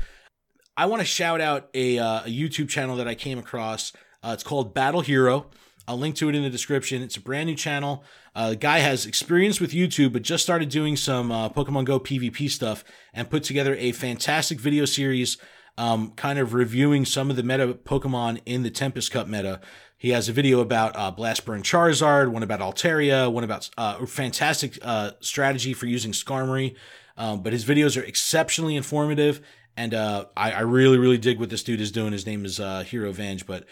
I want to shout out a YouTube channel that I came across. It's called Battle Hero. I'll link to it in the description. It's a brand new channel. The guy has experience with YouTube, but just started doing some Pokemon Go PvP stuff and put together a fantastic video series kind of reviewing some of the meta Pokemon in the Tempest Cup meta. He has a video about Blast Burn Charizard, one about Altaria, one about fantastic strategy for using Skarmory. But his videos are exceptionally informative, and I really, really dig what this dude is doing. His name is Hero Venge, but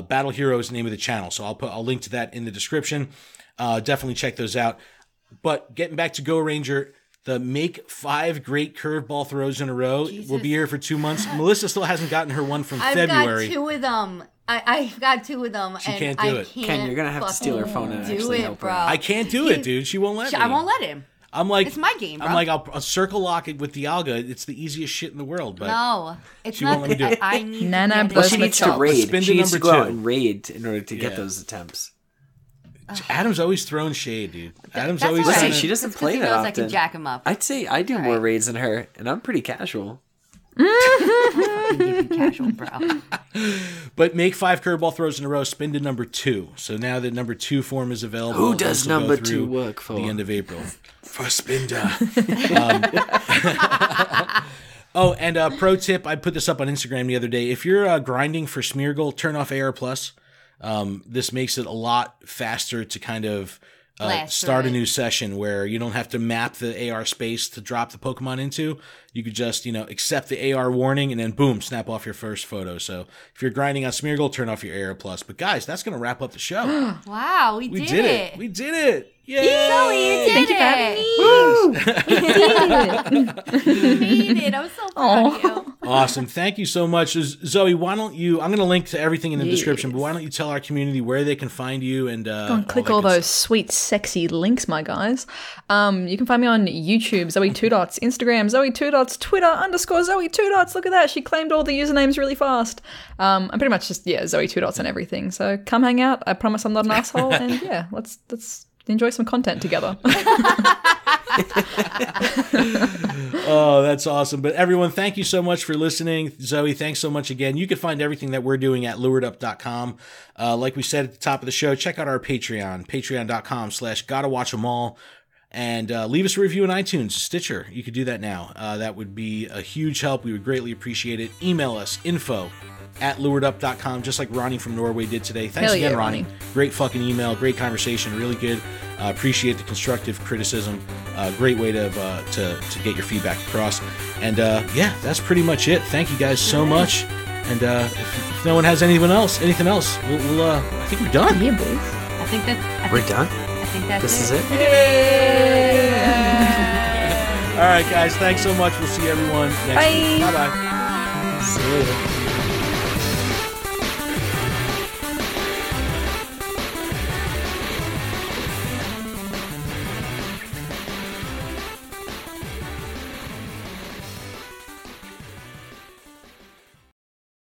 Battle Hero is the name of the channel, so I'll link to that in the description. Definitely check those out. But getting back to Go Ranger, the make 5 great curveball throws in a row will be here for 2 months. Melissa still hasn't gotten her one from February. I've got 2 of them. I've got 2 of them. She can't do it. Ken, you're gonna have to steal her phone and actually help her. Bro. I can't do it, dude. She won't let me. I won't let him. I'm like, it's my game, bro. I'm like, I'll circle lock it with Dialga. It's the easiest shit in the world, but no, it's she not. won't let me do it. I need Nana to well, she needs to raid. Spin to She needs to number go out 2. and raid in order to get those attempts. Adam's always throwing shade, dude. Adam's That's always all right. trying She to... doesn't That's 'cause play he that knows often. I can jack him up. I'd say I do more raids than her, and I'm pretty casual. Casual, bro. But make 5 curveball throws in a row, spin to number 2. So now the number 2 form is available. Who does This will go number through 2 work for? The end of April. For Spinda. Oh, and pro tip, I put this up on Instagram the other day. If you're grinding for Smeargle, turn off AR+. This makes it a lot faster to kind of start a new session where you don't have to map the AR space to drop the Pokemon into. You could just, accept the AR warning and then boom, snap off your first photo. So if you're grinding on Smeargle, turn off your AR+. But guys, that's going to wrap up the show. Wow, we did it. We did it. Yay! Zoe, you did it. You made it. I'm so proud of you. Awesome. Thank you so much. Zoe, why don't you, I'm going to link to everything in the description, but why don't you tell our community where they can find you and go and click all those sweet, sexy links, my guys. You can find me on YouTube, ZoëTwoDots, Instagram, ZoëTwoDots, Twitter, _ZoëTwoDots. Look at that. She claimed all the usernames really fast. I'm pretty much just, ZoëTwoDots and everything. So come hang out. I promise I'm not an asshole. And yeah, let's enjoy some content together. Oh, that's awesome. But everyone, thank you so much for listening. Zoe, thanks so much again. You can find everything that we're doing at luredup.com. Like we said at the top of the show, check out our Patreon, patreon.com/gottawatchemall. And leave us a review on iTunes, Stitcher. You could do that now. That would be a huge help. We would greatly appreciate it. Email us, info@luredup.com, just like Ronnie from Norway did today. Thanks again, Ronnie. Great fucking email, great conversation, really good. Appreciate the constructive criticism. Great way to get your feedback across. And that's pretty much it. Thank you guys so much. And if no one has anything else, we'll I think we're done. Yeah, boys. We're done? I think that's This is it? All right, guys. Thanks so much. We'll see everyone next week. Bye-bye. See you later.